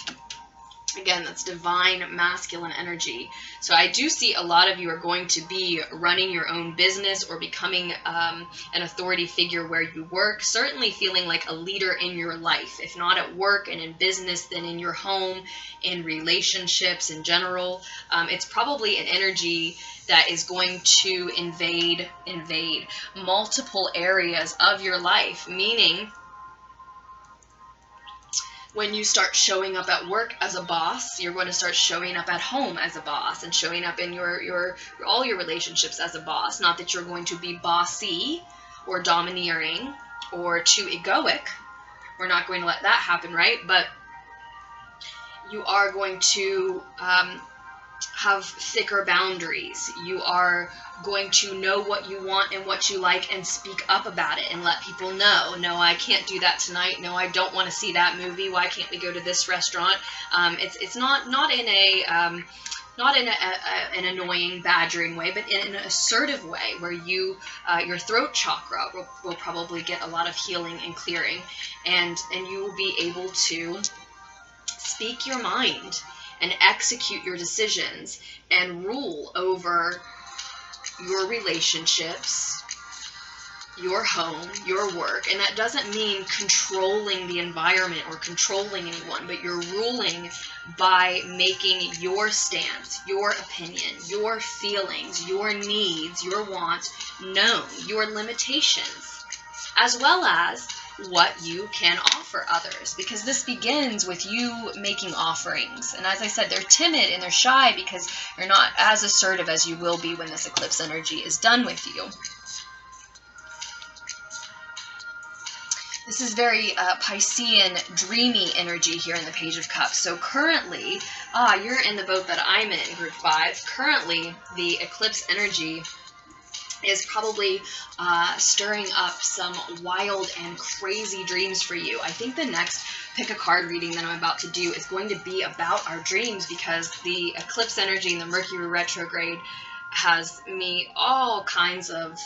Again, that's divine masculine energy. So I do see a lot of you are going to be running your own business or becoming an authority figure where you work, certainly feeling like a leader in your life. If not at work and in business, then in your home, in relationships in general. It's probably an energy that is going to invade multiple areas of your life, meaning when you start showing up at work as a boss, you're going to start showing up at home as a boss and showing up in all your relationships as a boss. Not that you're going to be bossy or domineering or too egoic. We're not going to let that happen, right? But you are going to have thicker boundaries. You are going to know what you want and what you like and speak up about it and let people know. No, I can't do that tonight. No, I don't want to see that movie. Why can't we go to this restaurant? It's not in an annoying, badgering way, but in an assertive way where your throat chakra will probably get a lot of healing and clearing, and you will be able to speak your mind and execute your decisions and rule over your relationships, your home, your work. And that doesn't mean controlling the environment or controlling anyone, but you're ruling by making your stance, your opinion, your feelings, your needs, your wants known, your limitations, as well as what you can offer others, because this begins with you making offerings. And as I said, they're timid and they're shy because you're not as assertive as you will be when this eclipse energy is done with you. This is very Piscean, dreamy energy here in the Page of Cups. So currently, you're in the boat that I'm in, Group 5. Currently, the eclipse energy is probably stirring up some wild and crazy dreams for you. I think the next pick a card reading that I'm about to do is going to be about our dreams, because the eclipse energy and the Mercury retrograde has me all kinds of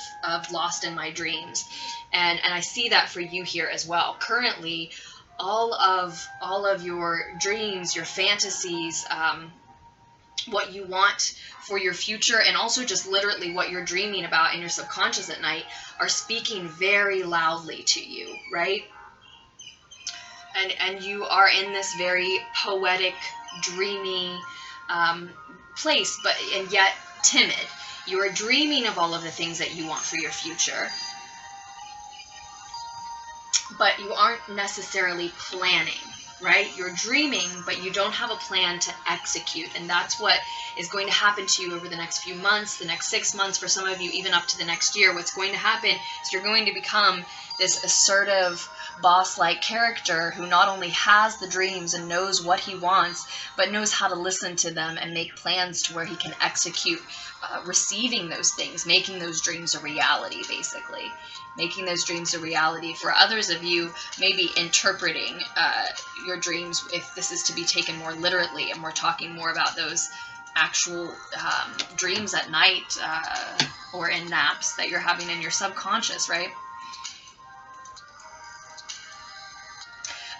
lost in my dreams, and I see that for you here as well. Currently, all of your dreams, your fantasies, what you want for your future, and also just literally what you're dreaming about in your subconscious at night, are speaking very loudly to you, right? And you are in this very poetic, dreamy place, and yet timid. You are dreaming of all of the things that you want for your future, but you aren't necessarily planning, right? You're dreaming, but you don't have a plan to execute. And that's what is going to happen to you over the next few months, the next 6 months, for some of you, even up to the next year. What's going to happen is you're going to become this assertive, boss-like character who not only has the dreams and knows what he wants, but knows how to listen to them and make plans to where he can execute receiving those things, making those dreams a reality, basically. Making those dreams a reality. For others of you, maybe interpreting your dreams, if this is to be taken more literally, and we're talking more about those actual dreams at night or in naps that you're having in your subconscious, right?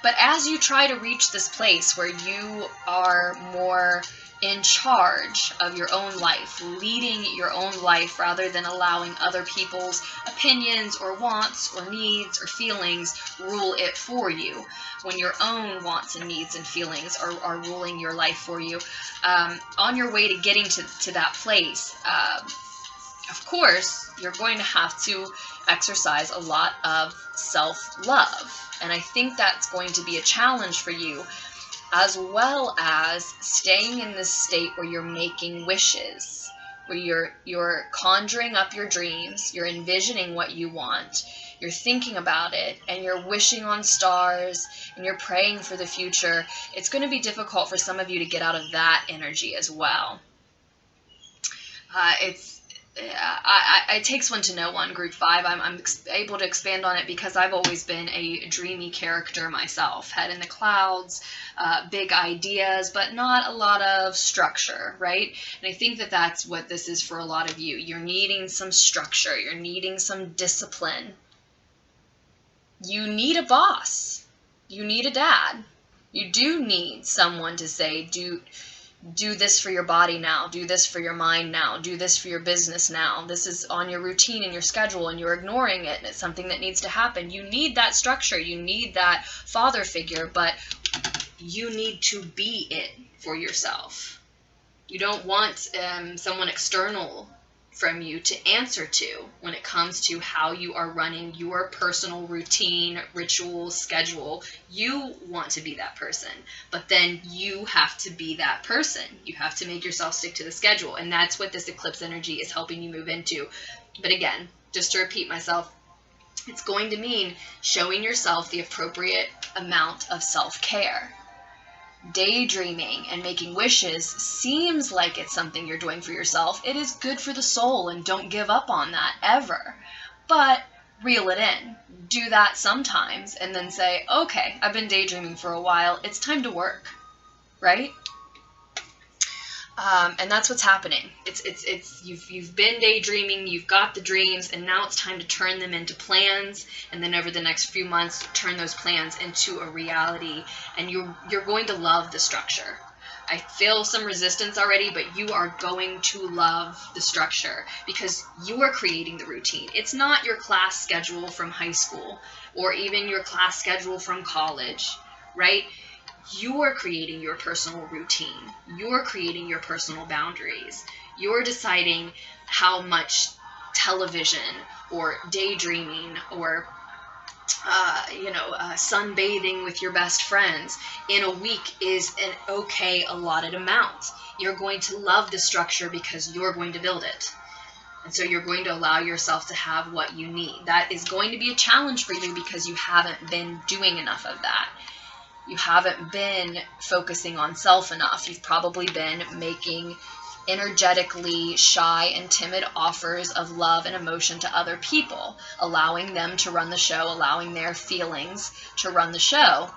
But as you try to reach this place where you are more in charge of your own life, leading your own life rather than allowing other people's opinions or wants or needs or feelings rule it for you, when your own wants and needs and feelings are ruling your life for you, on your way to getting to that place, of course, you're going to have to exercise a lot of self-love. And I think that's going to be a challenge for you, as well as staying in this state where you're making wishes, where you're conjuring up your dreams, you're envisioning what you want, you're thinking about it, and you're wishing on stars, and you're praying for the future. It's going to be difficult for some of you to get out of that energy as well. It takes one to know one, group 5. I'm able to expand on it because I've always been a dreamy character myself. Head in the clouds, big ideas, but not a lot of structure, right? And I think that that's what this is for a lot of you. You're needing some structure. You're needing some discipline. You need a boss. You need a dad. You do need someone to say, do this for your body now, do this for your mind now, do this for your business now. This is on your routine and your schedule, and you're ignoring it, and it's something that needs to happen. You need that structure. You need that father figure, but you need to be it for yourself. You don't want someone external from you to answer to when it comes to how you are running your personal routine, ritual, schedule. You want to be that person, but then you have to be that person. You have to make yourself stick to the schedule, and that's what this eclipse energy is helping you move into. But again, just to repeat myself, it's going to mean showing yourself the appropriate amount of self-care. Daydreaming and making wishes seems like it's something you're doing for yourself. It is good for the soul, and don't give up on that ever. But reel it in. Do that sometimes and then say, okay, I've been daydreaming for a while. It's time to work, right? And that's what's happening. You've been daydreaming, you've got the dreams, and now it's time to turn them into plans, and then over the next few months, turn those plans into a reality, and you're going to love the structure. I feel some resistance already, but you are going to love the structure because you are creating the routine. It's not your class schedule from high school or even your class schedule from college, right? You're creating your personal routine. You're creating your personal boundaries. You're deciding how much television or daydreaming or sunbathing with your best friends in a week is an okay allotted amount. You're going to love the structure because you're going to build it. And so you're going to allow yourself to have what you need. That is going to be a challenge for you because you haven't been doing enough of that. You haven't been focusing on self enough. You've probably been making energetically shy and timid offers of love and emotion to other people, allowing them to run the show, allowing their feelings to run the show.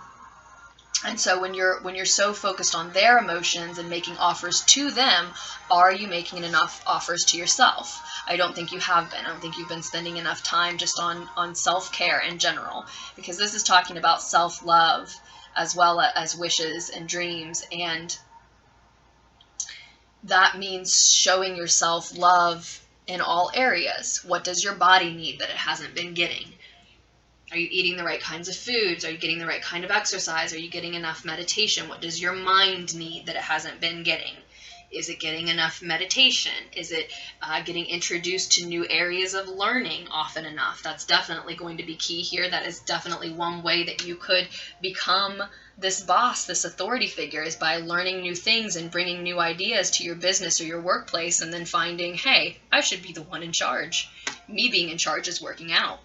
And so when you're so focused on their emotions and making offers to them, are you making enough offers to yourself? I don't think you have been. I don't think you've been spending enough time just on self-care in general, because this is talking about self-love as well as wishes and dreams, and that means showing yourself love in all areas. What does your body need that it hasn't been getting? Are you eating the right kinds of foods? Are you getting the right kind of exercise? Are you getting enough meditation? What does your mind need that it hasn't been getting? Is it getting enough meditation? Is it getting introduced to new areas of learning often enough? That's definitely going to be key here. That is definitely one way that you could become this boss, this authority figure, is by learning new things and bringing new ideas to your business or your workplace, and then finding, hey, I should be the one in charge. Me being in charge is working out.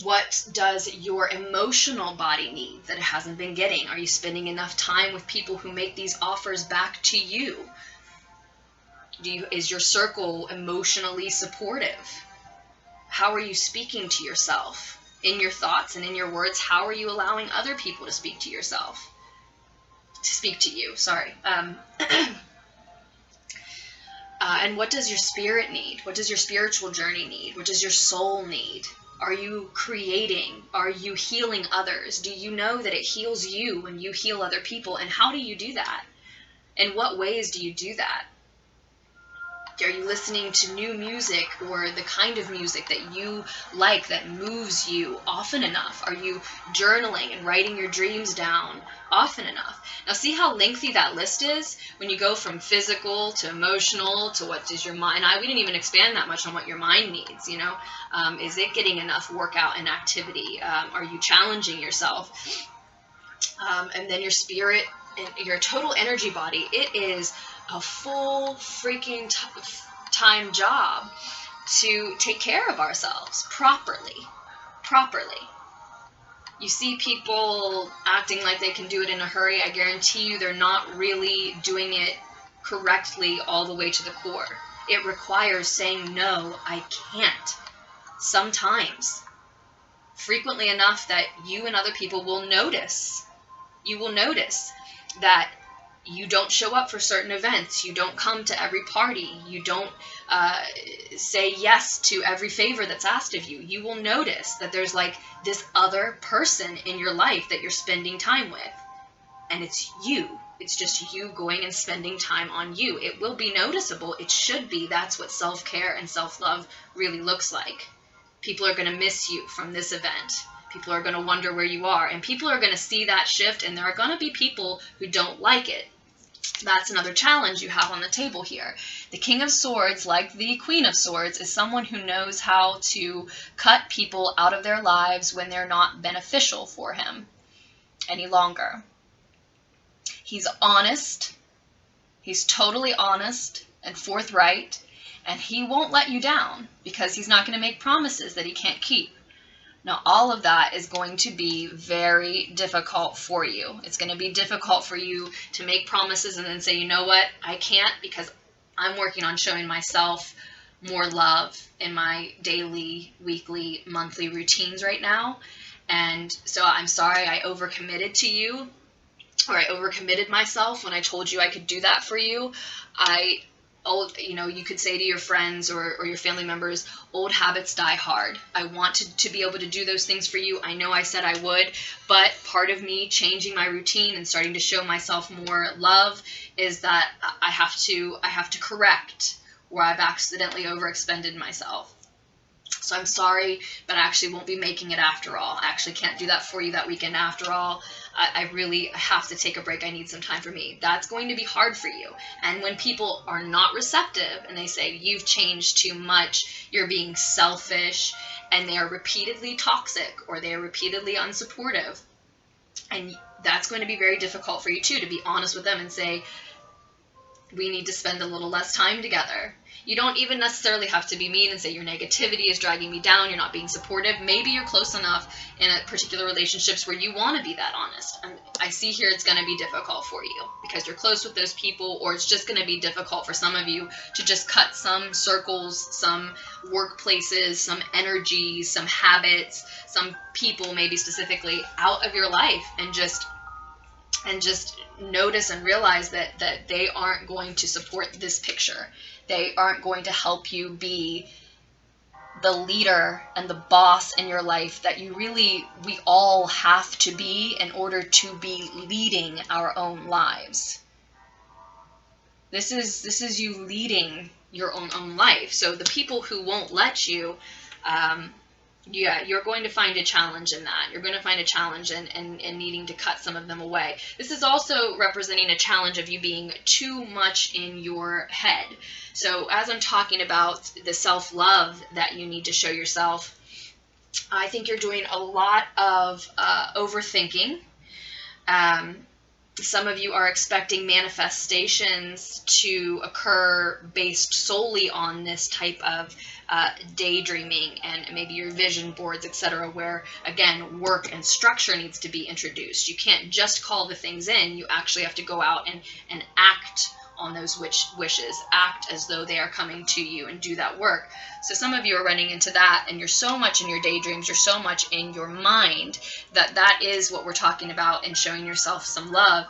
What does your emotional body need that it hasn't been getting? Are you spending enough time with people who make these offers back to you? Is your circle emotionally supportive? How are you speaking to yourself? In your thoughts and in your words, how are you allowing other people to speak to yourself? To speak to you, sorry. And what does your spirit need? What does your spiritual journey need? What does your soul need? Are you creating? Are you healing others? Do you know that it heals you when you heal other people? And how do you do that? In what ways do you do that? Are you listening to new music or the kind of music that you like that moves you often enough? Are you journaling and writing your dreams down often enough? Now see how lengthy that list is when you go from physical to emotional to what does your mind. We didn't even expand that much on what your mind needs, you know. Is it getting enough workout and activity? Are you challenging yourself? And then your spirit and your total energy body, it is a full freaking time job to take care of ourselves properly. You see people acting like they can do it in a hurry. I guarantee you they're not really doing it correctly all the way to the core. It requires saying, no, I can't. Sometimes. Frequently enough that you and other people will notice. You will notice that you don't show up for certain events. You don't come to every party. You don't say yes to every favor that's asked of you. You will notice that there's like this other person in your life that you're spending time with. And it's you. It's just you going and spending time on you. It will be noticeable. It should be. That's what self-care and self-love really looks like. People are going to miss you from this event. People are going to wonder where you are. And people are going to see that shift, and there are going to be people who don't like it. That's another challenge you have on the table here. The King of Swords, like the Queen of Swords, is someone who knows how to cut people out of their lives when they're not beneficial for him any longer. He's honest. He's totally honest and forthright, and he won't let you down because he's not going to make promises that he can't keep. Now, all of that is going to be very difficult for you. It's going to be difficult for you to make promises and then say, you know what, I can't because I'm working on showing myself more love in my daily, weekly, monthly routines right now. And so I'm sorry I overcommitted to you, or I overcommitted myself when I told you I could do that for you. You could say to your friends or your family members, old habits die hard. I wanted to be able to do those things for you. I know I said I would, but part of me changing my routine and starting to show myself more love is that I have to correct where I've accidentally overexpended myself. So I'm sorry, but I actually won't be making it after all. I actually can't do that for you that weekend after all. I really have to take a break. I need some time for me. That's going to be hard for you. And when people are not receptive and they say, you've changed too much, you're being selfish, and they are repeatedly toxic or they are repeatedly unsupportive, and that's going to be very difficult for you too, to be honest with them and say, we need to spend a little less time together. You don't even necessarily have to be mean and say your negativity is dragging me down, you're not being supportive. Maybe you're close enough in a particular relationships where you want to be that honest. I see here it's going to be difficult for you because you're close with those people, or it's just going to be difficult for some of you to just cut some circles, some workplaces, some energies, some habits, some people maybe specifically out of your life, and just notice and realize that they aren't going to support this picture. They aren't going to help you be the leader and the boss in your life that we all have to be in order to be leading our own lives. This is you leading your own life. So the people who won't let you, you're going to find a challenge in that. You're going to find a challenge in needing to cut some of them away. This is also representing a challenge of you being too much in your head. So as I'm talking about the self-love that you need to show yourself, I think you're doing a lot of overthinking. Some of you are expecting manifestations to occur based solely on this type of daydreaming and maybe your vision boards, etc., where, again, work and structure needs to be introduced. You can't just call the things in. You actually have to go out and act on those wishes, act as though they are coming to you and do that work. So some of you are running into that, and you're so much in your daydreams, you're so much in your mind that is what we're talking about in showing yourself some love.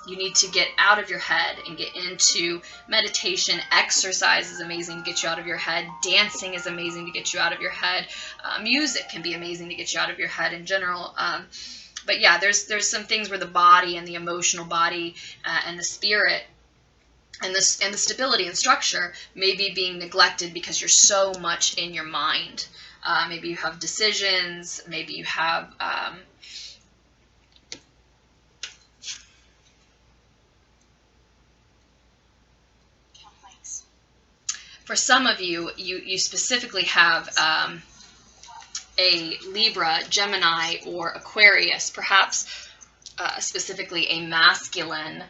You need to get out of your head and get into meditation. Exercise is amazing to get you out of your head. Dancing is amazing to get you out of your head. Music can be amazing to get you out of your head in general. But yeah, there's some things where the body and the emotional body and the spirit and the stability and structure may be being neglected because you're so much in your mind. Maybe you have decisions. Maybe you have for some of you, you specifically have a Libra, Gemini, or Aquarius, perhaps specifically a masculine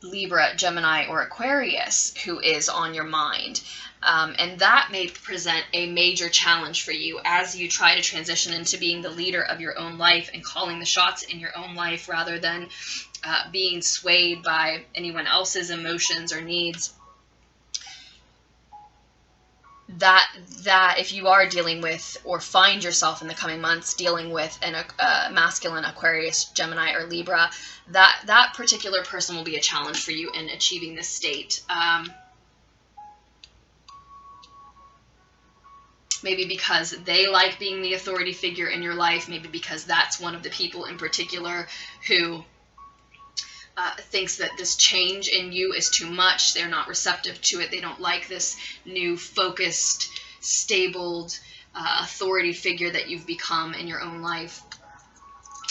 Libra, Gemini, or Aquarius who is on your mind. And that may present a major challenge for you as you try to transition into being the leader of your own life and calling the shots in your own life rather than being swayed by anyone else's emotions or needs. That if you are dealing with, or find yourself in the coming months dealing with a masculine Aquarius, Gemini, or Libra, that particular person will be a challenge for you in achieving this state. Maybe because they like being the authority figure in your life, maybe because that's one of the people in particular who thinks that this change in you is too much. They're not receptive to it. They don't like this new focused, stabled authority figure that you've become in your own life.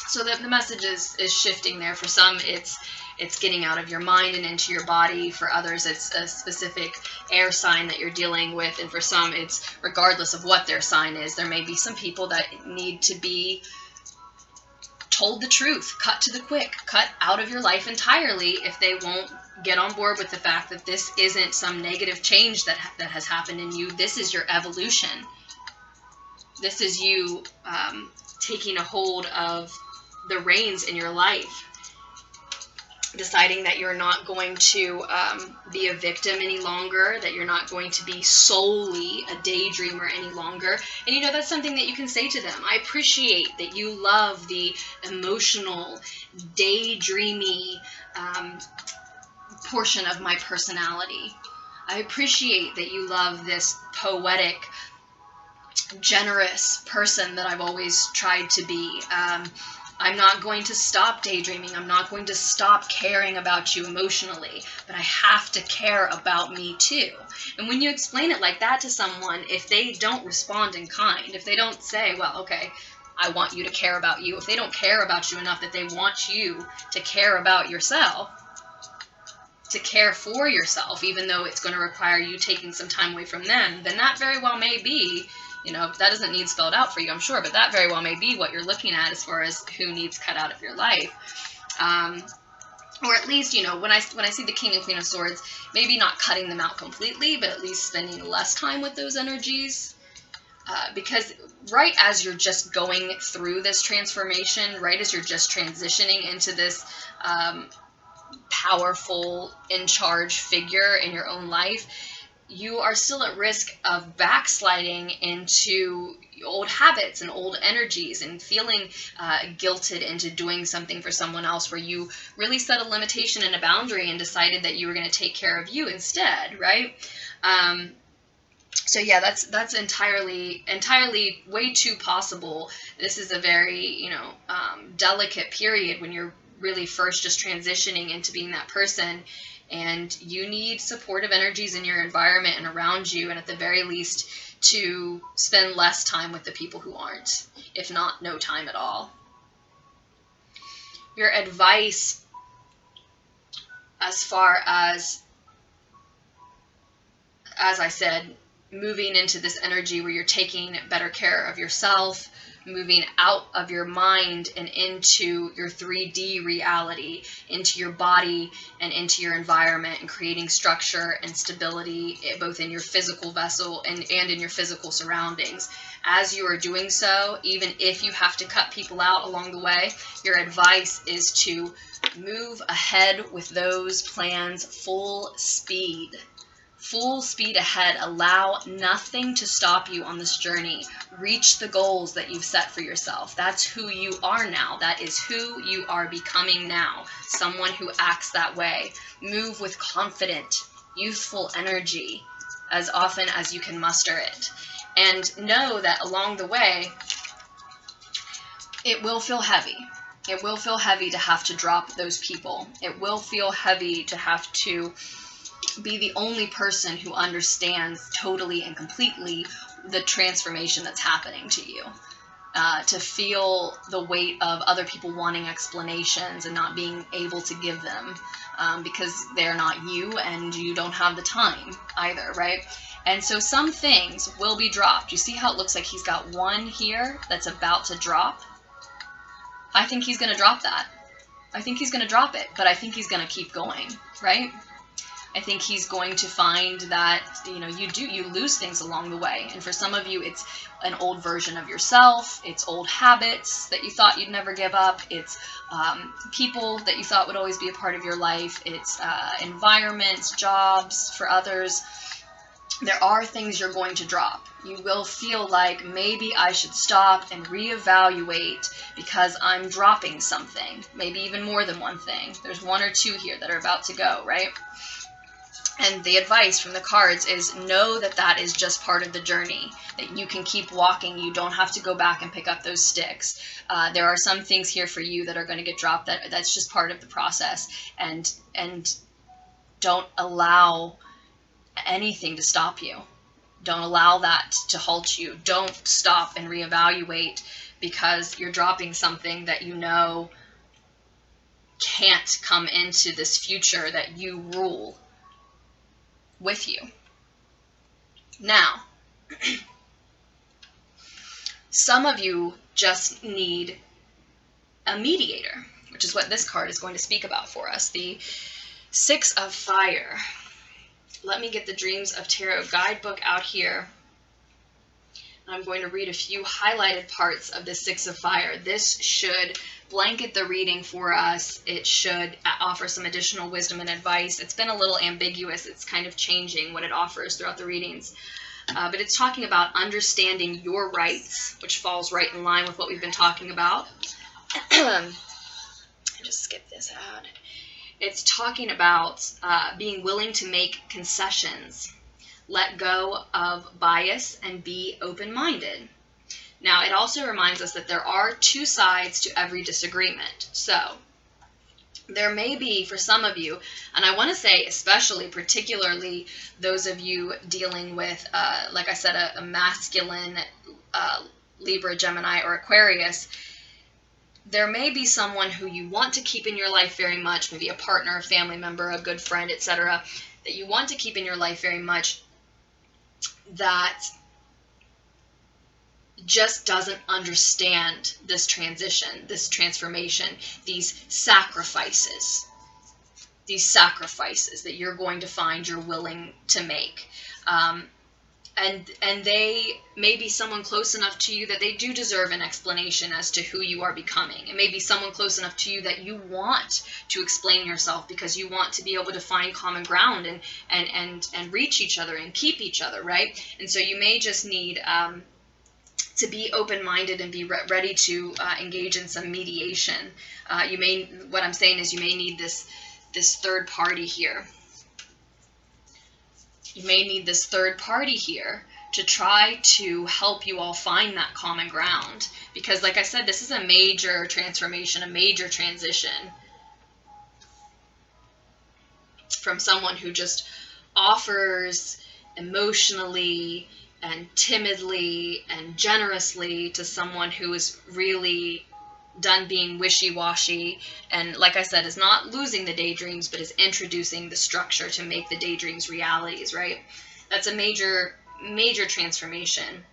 So the message is shifting there. For some, it's getting out of your mind and into your body. For others, it's a specific air sign that you're dealing with. And for some, it's regardless of what their sign is. There may be some people that need to be told the truth, cut to the quick, cut out of your life entirely if they won't get on board with the fact that this isn't some negative change that has happened in you. This is your evolution. This is you taking a hold of the reins in your life, deciding that you're not going to be a victim any longer, that you're not going to be solely a daydreamer any longer. And you know, that's something that you can say to them. I appreciate that you love the emotional, daydreamy portion of my personality. I appreciate that you love this poetic, generous person that I've always tried to be. I'm not going to stop daydreaming. I'm not going to stop caring about you emotionally, but I have to care about me too. And when you explain it like that to someone, if they don't respond in kind, if they don't say, well, okay, I want you to care about you, if they don't care about you enough that they want you to care about yourself, to care for yourself, even though it's going to require you taking some time away from them, then that very well may be, you know, that doesn't need spelled out for you, I'm sure, but that very well may be what you're looking at as far as who needs cut out of your life. or at least, you know, when I see the King and Queen of Swords, maybe not cutting them out completely, but at least spending less time with those energies. Because right as you're just going through this transformation, right as you're just transitioning into this powerful, in-charge figure in your own life, you are still at risk of backsliding into old habits and old energies and feeling guilted into doing something for someone else, where you really set a limitation and a boundary and decided that you were going to take care of you instead, right? So yeah, that's entirely way too possible. This is a very, you know, delicate period when you're really first just transitioning into being that person, and you need supportive energies in your environment and around you, and at the very least to spend less time with the people who aren't, if not no time at all. Your advice as far as I said, moving into this energy where you're taking better care of yourself, moving out of your mind and into your 3D reality, into your body and into your environment, and creating structure and stability both in your physical vessel and in your physical surroundings. As you are doing so, even if you have to cut people out along the way, your advice is to move ahead with those plans full speed. Full speed ahead. Allow nothing to stop you on this journey. Reach the goals that you've set for yourself. That's who you are now. That is who you are becoming now. Someone who acts that way. Move with confident, youthful energy as often as you can muster it. And know that along the way, it will feel heavy. It will feel heavy to have to drop those people. It will feel heavy to have to be the only person who understands totally and completely the transformation that's happening to you. To feel the weight of other people wanting explanations and not being able to give them because they're not you and you don't have the time either, right? And so some things will be dropped. You see how it looks like he's got one here that's about to drop? I think he's going to drop that. I think he's going to drop it, but I think he's going to keep going, right? I think he's going to find that, you know, you lose things along the way. And for some of you, it's an old version of yourself. It's old habits that you thought you'd never give up. It's people that you thought would always be a part of your life. It's environments, jobs for others. There are things you're going to drop. You will feel like maybe I should stop and reevaluate because I'm dropping something. Maybe even more than one thing. There's one or two here that are about to go, right? And the advice from the cards is know that that is just part of the journey, that you can keep walking. You don't have to go back and pick up those sticks. There are some things here for you that are going to get dropped. That's just part of the process. And don't allow anything to stop you. Don't allow that to halt you. Don't stop and reevaluate because you're dropping something that you know can't come into this future that you rule with you. Now, some of you just need a mediator, which is what this card is going to speak about for us. The Six of Fire. Let me get the Dreams of Tarot guidebook out here. I'm going to read a few highlighted parts of the Six of Fire. This should blanket the reading for us. It should offer some additional wisdom and advice. It's been a little ambiguous. It's kind of changing what it offers throughout the readings. But it's talking about understanding your rights, which falls right in line with what we've been talking about. Just skip this out. It's talking about being willing to make concessions, let go of bias, and be open-minded. Now, it also reminds us that there are two sides to every disagreement. So, there may be, for some of you, and I want to say especially, particularly those of you dealing with, like I said, a masculine Libra, Gemini, or Aquarius, there may be someone who you want to keep in your life very much, maybe a partner, a family member, a good friend, etc., that you want to keep in your life very much, that just doesn't understand this transition, this transformation, these sacrifices. sacrifices that you're going to find you're willing to make. And they may be someone close enough to you that they do deserve an explanation as to who you are becoming. It may be someone close enough to you that you want to explain yourself because you want to be able to find common ground and reach each other and keep each other, right? And so you may just need to be open-minded and be ready to engage in some mediation. What I'm saying is you may need this third party here. You may need this third party here to try to help you all find that common ground. Because like I said, this is a major transformation, a major transition from someone who just offers emotionally and timidly and generously to someone who is really done being wishy-washy, and like I said, is not losing the daydreams, but is introducing the structure to make the daydreams realities, right? That's a major transformation.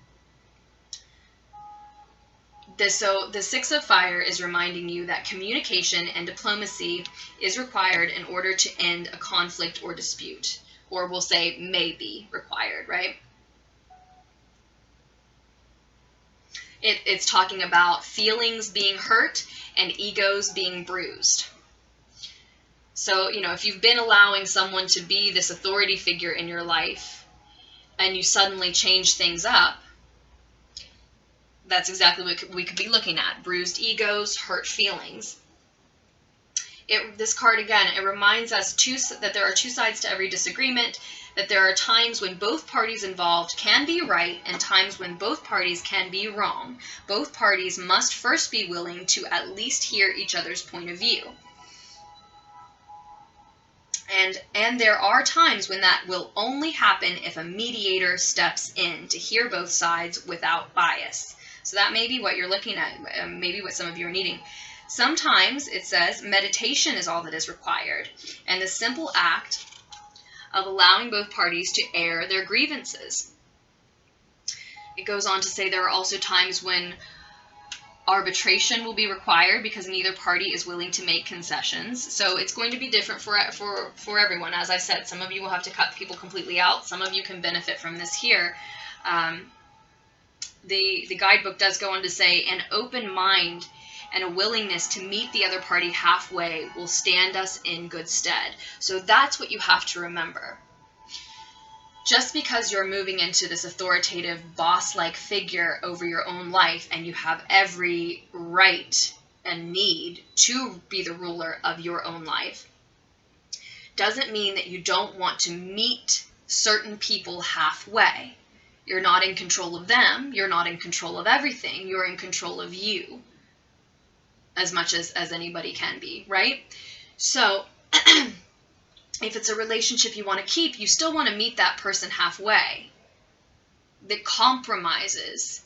So the Six of Fire is reminding you that communication and diplomacy is required in order to end a conflict or dispute, or we'll say may be required, right? It's talking about feelings being hurt and egos being bruised. So, if you've been allowing someone to be this authority figure in your life and you suddenly change things up, that's exactly what we could be looking at. Bruised egos, hurt feelings. This card, again, it reminds us that there are two sides to every disagreement, that there are times when both parties involved can be right and times when both parties can be wrong. Both parties must first be willing to at least hear each other's point of view. And there are times when that will only happen if a mediator steps in to hear both sides without bias. So that may be what you're looking at, maybe what some of you are needing. Sometimes it says meditation is all that is required, and the simple act of allowing both parties to air their grievances. It goes on to say there are also times when arbitration will be required because neither party is willing to make concessions. So it's going to be different for everyone. As I said, some of you will have to cut people completely out. Some of you can benefit from this here. The guidebook does go on to say an open mind and a willingness to meet the other party halfway will stand us in good stead. So that's what you have to remember. Just because you're moving into this authoritative, boss-like figure over your own life and you have every right and need to be the ruler of your own life, doesn't mean that you don't want to meet certain people halfway. You're not in control of them. You're not in control of everything. You're in control of you as much as anybody can be, right? So if it's a relationship you want to keep, you still want to meet that person halfway. The compromises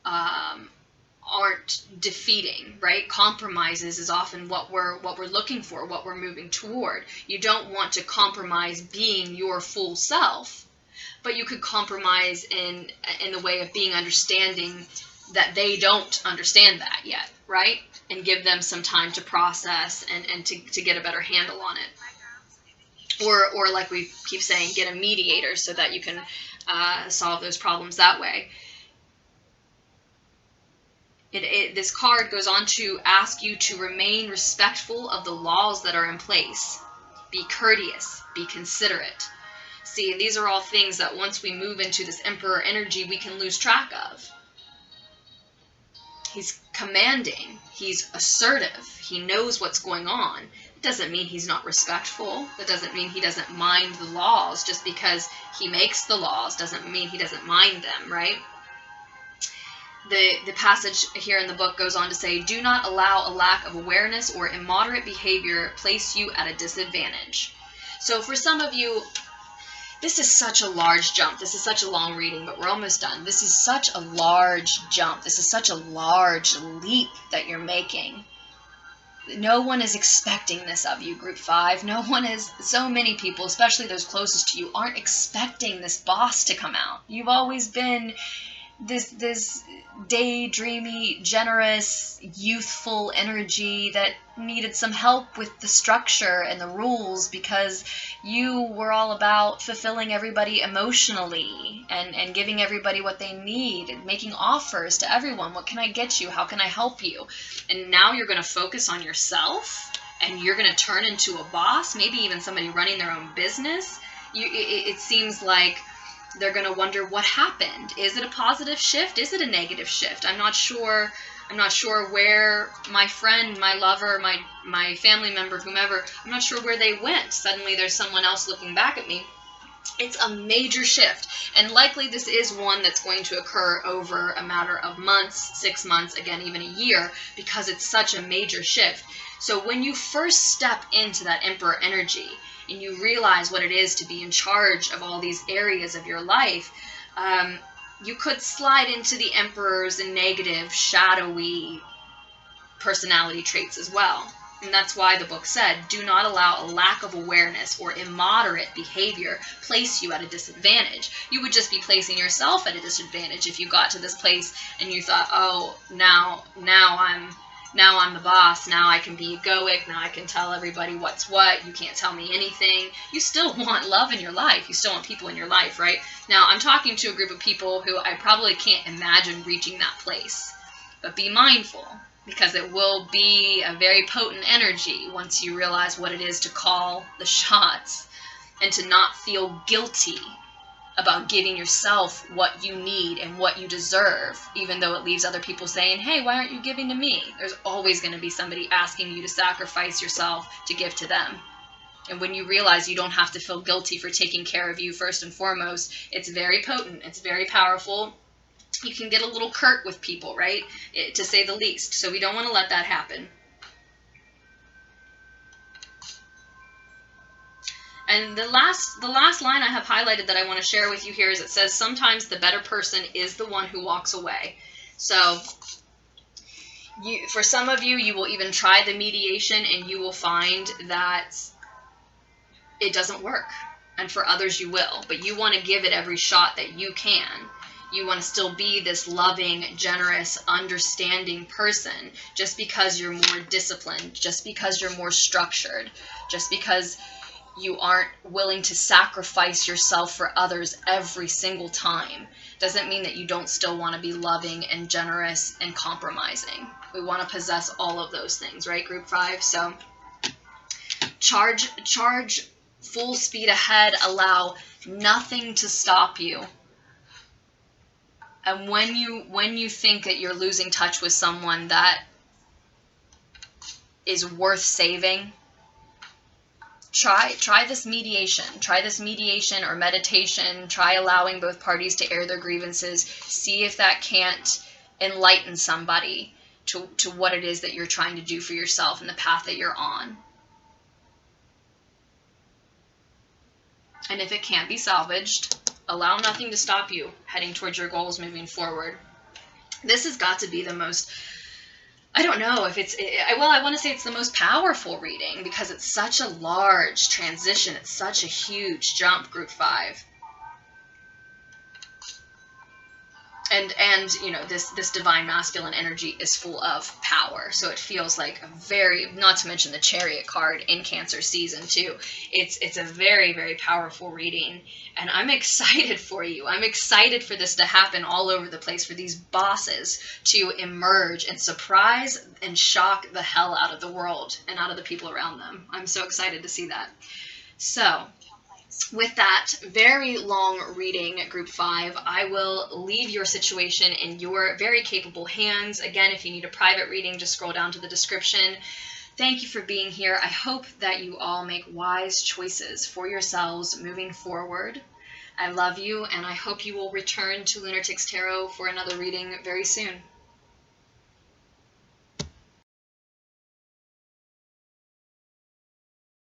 aren't defeating, right? Compromises is often what we're looking for, what we're moving toward. You don't want to compromise being your full self, but you could compromise in the way of being understanding that they don't understand that yet, right? And give them some time to process and to get a better handle on it. Or like we keep saying, get a mediator so that you can solve those problems that way. This card goes on to ask you to remain respectful of the laws that are in place. Be courteous, be considerate. See, these are all things that once we move into this Emperor energy, we can lose track of. He's commanding, he's assertive, he knows what's going on. It doesn't mean he's not respectful. That doesn't mean he doesn't mind the laws. Just because he makes the laws doesn't mean he doesn't mind them, right? The passage here in the book goes on to say, do not allow a lack of awareness or immoderate behavior place you at a disadvantage. So for some of you, this is such a large jump. This is such a long reading, but we're almost done. This is such a large jump. This is such a large leap that you're making. No one is expecting this of you, Group 5. No one is, so many people, especially those closest to you, aren't expecting this boss to come out. You've always been this daydreamy, generous, youthful energy that needed some help with the structure and the rules, because you were all about fulfilling everybody emotionally and giving everybody what they need and making offers to everyone. What can I get you? How can I help you? And now you're going to focus on yourself, and you're going to turn into a boss, maybe even somebody running their own business. It seems like they're going to wonder what happened. Is it a positive shift? Is it a negative shift? I'm not sure. I'm not sure where my friend, my lover, my family member, whomever, I'm not sure where they went. Suddenly there's someone else looking back at me. It's a major shift. And likely this is one that's going to occur over a matter of months, 6 months, again, even a year, because it's such a major shift. So when you first step into that Emperor energy, and you realize what it is to be in charge of all these areas of your life, you could slide into the Emperor's negative, shadowy personality traits as well. And that's why the book said, do not allow a lack of awareness or immoderate behavior place you at a disadvantage. You would just be placing yourself at a disadvantage if you got to this place and you thought, oh, now I'm the boss, now I can be egoic, now I can tell everybody what's what, you can't tell me anything. You still want love in your life, you still want people in your life, right? Now, I'm talking to a group of people who I probably can't imagine reaching that place. But be mindful, because it will be a very potent energy once you realize what it is to call the shots, and to not feel guilty about giving yourself what you need and what you deserve, even though it leaves other people saying, hey, why aren't you giving to me? There's always going to be somebody asking you to sacrifice yourself to give to them. And when you realize you don't have to feel guilty for taking care of you first and foremost, it's very potent, it's very powerful. You can get a little curt with people, right? To say the least. So we don't want to let that happen. And the last line I have highlighted that I want to share with you here is it says, sometimes the better person is the one who walks away. So for some of you, you will even try the mediation and you will find that it doesn't work. And for others, you will. But you want to give it every shot that you can. You want to still be this loving, generous, understanding person, just because you're more disciplined, just because you're more structured, just because you aren't willing to sacrifice yourself for others every single time, doesn't mean that you don't still want to be loving and generous and compromising. We want to possess all of those things, right, Group 5? So charge full speed ahead, allow nothing to stop you. And when you think that you're losing touch with someone that is worth saving, try this mediation. Try this mediation or meditation. Try allowing both parties to air their grievances. See if that can't enlighten somebody to what it is that you're trying to do for yourself and the path that you're on. And if it can't be salvaged, allow nothing to stop you heading towards your goals moving forward. This has got to be the most, I don't know if it's, well, I want to say it's the most powerful reading because it's such a large transition. It's such a huge jump, Group 5. And you know, this divine masculine energy is full of power. So it feels like a very, not to mention the Chariot card in Cancer season too. It's a very, very powerful reading. And I'm excited for you. I'm excited for this to happen all over the place, for these bosses to emerge and surprise and shock the hell out of the world and out of the people around them. I'm so excited to see that. So with that very long reading, Group 5, I will leave your situation in your very capable hands. Again, if you need a private reading, just scroll down to the description. Thank you for being here. I hope that you all make wise choices for yourselves moving forward. I love you, and I hope you will return to Lunatics Tarot for another reading very soon.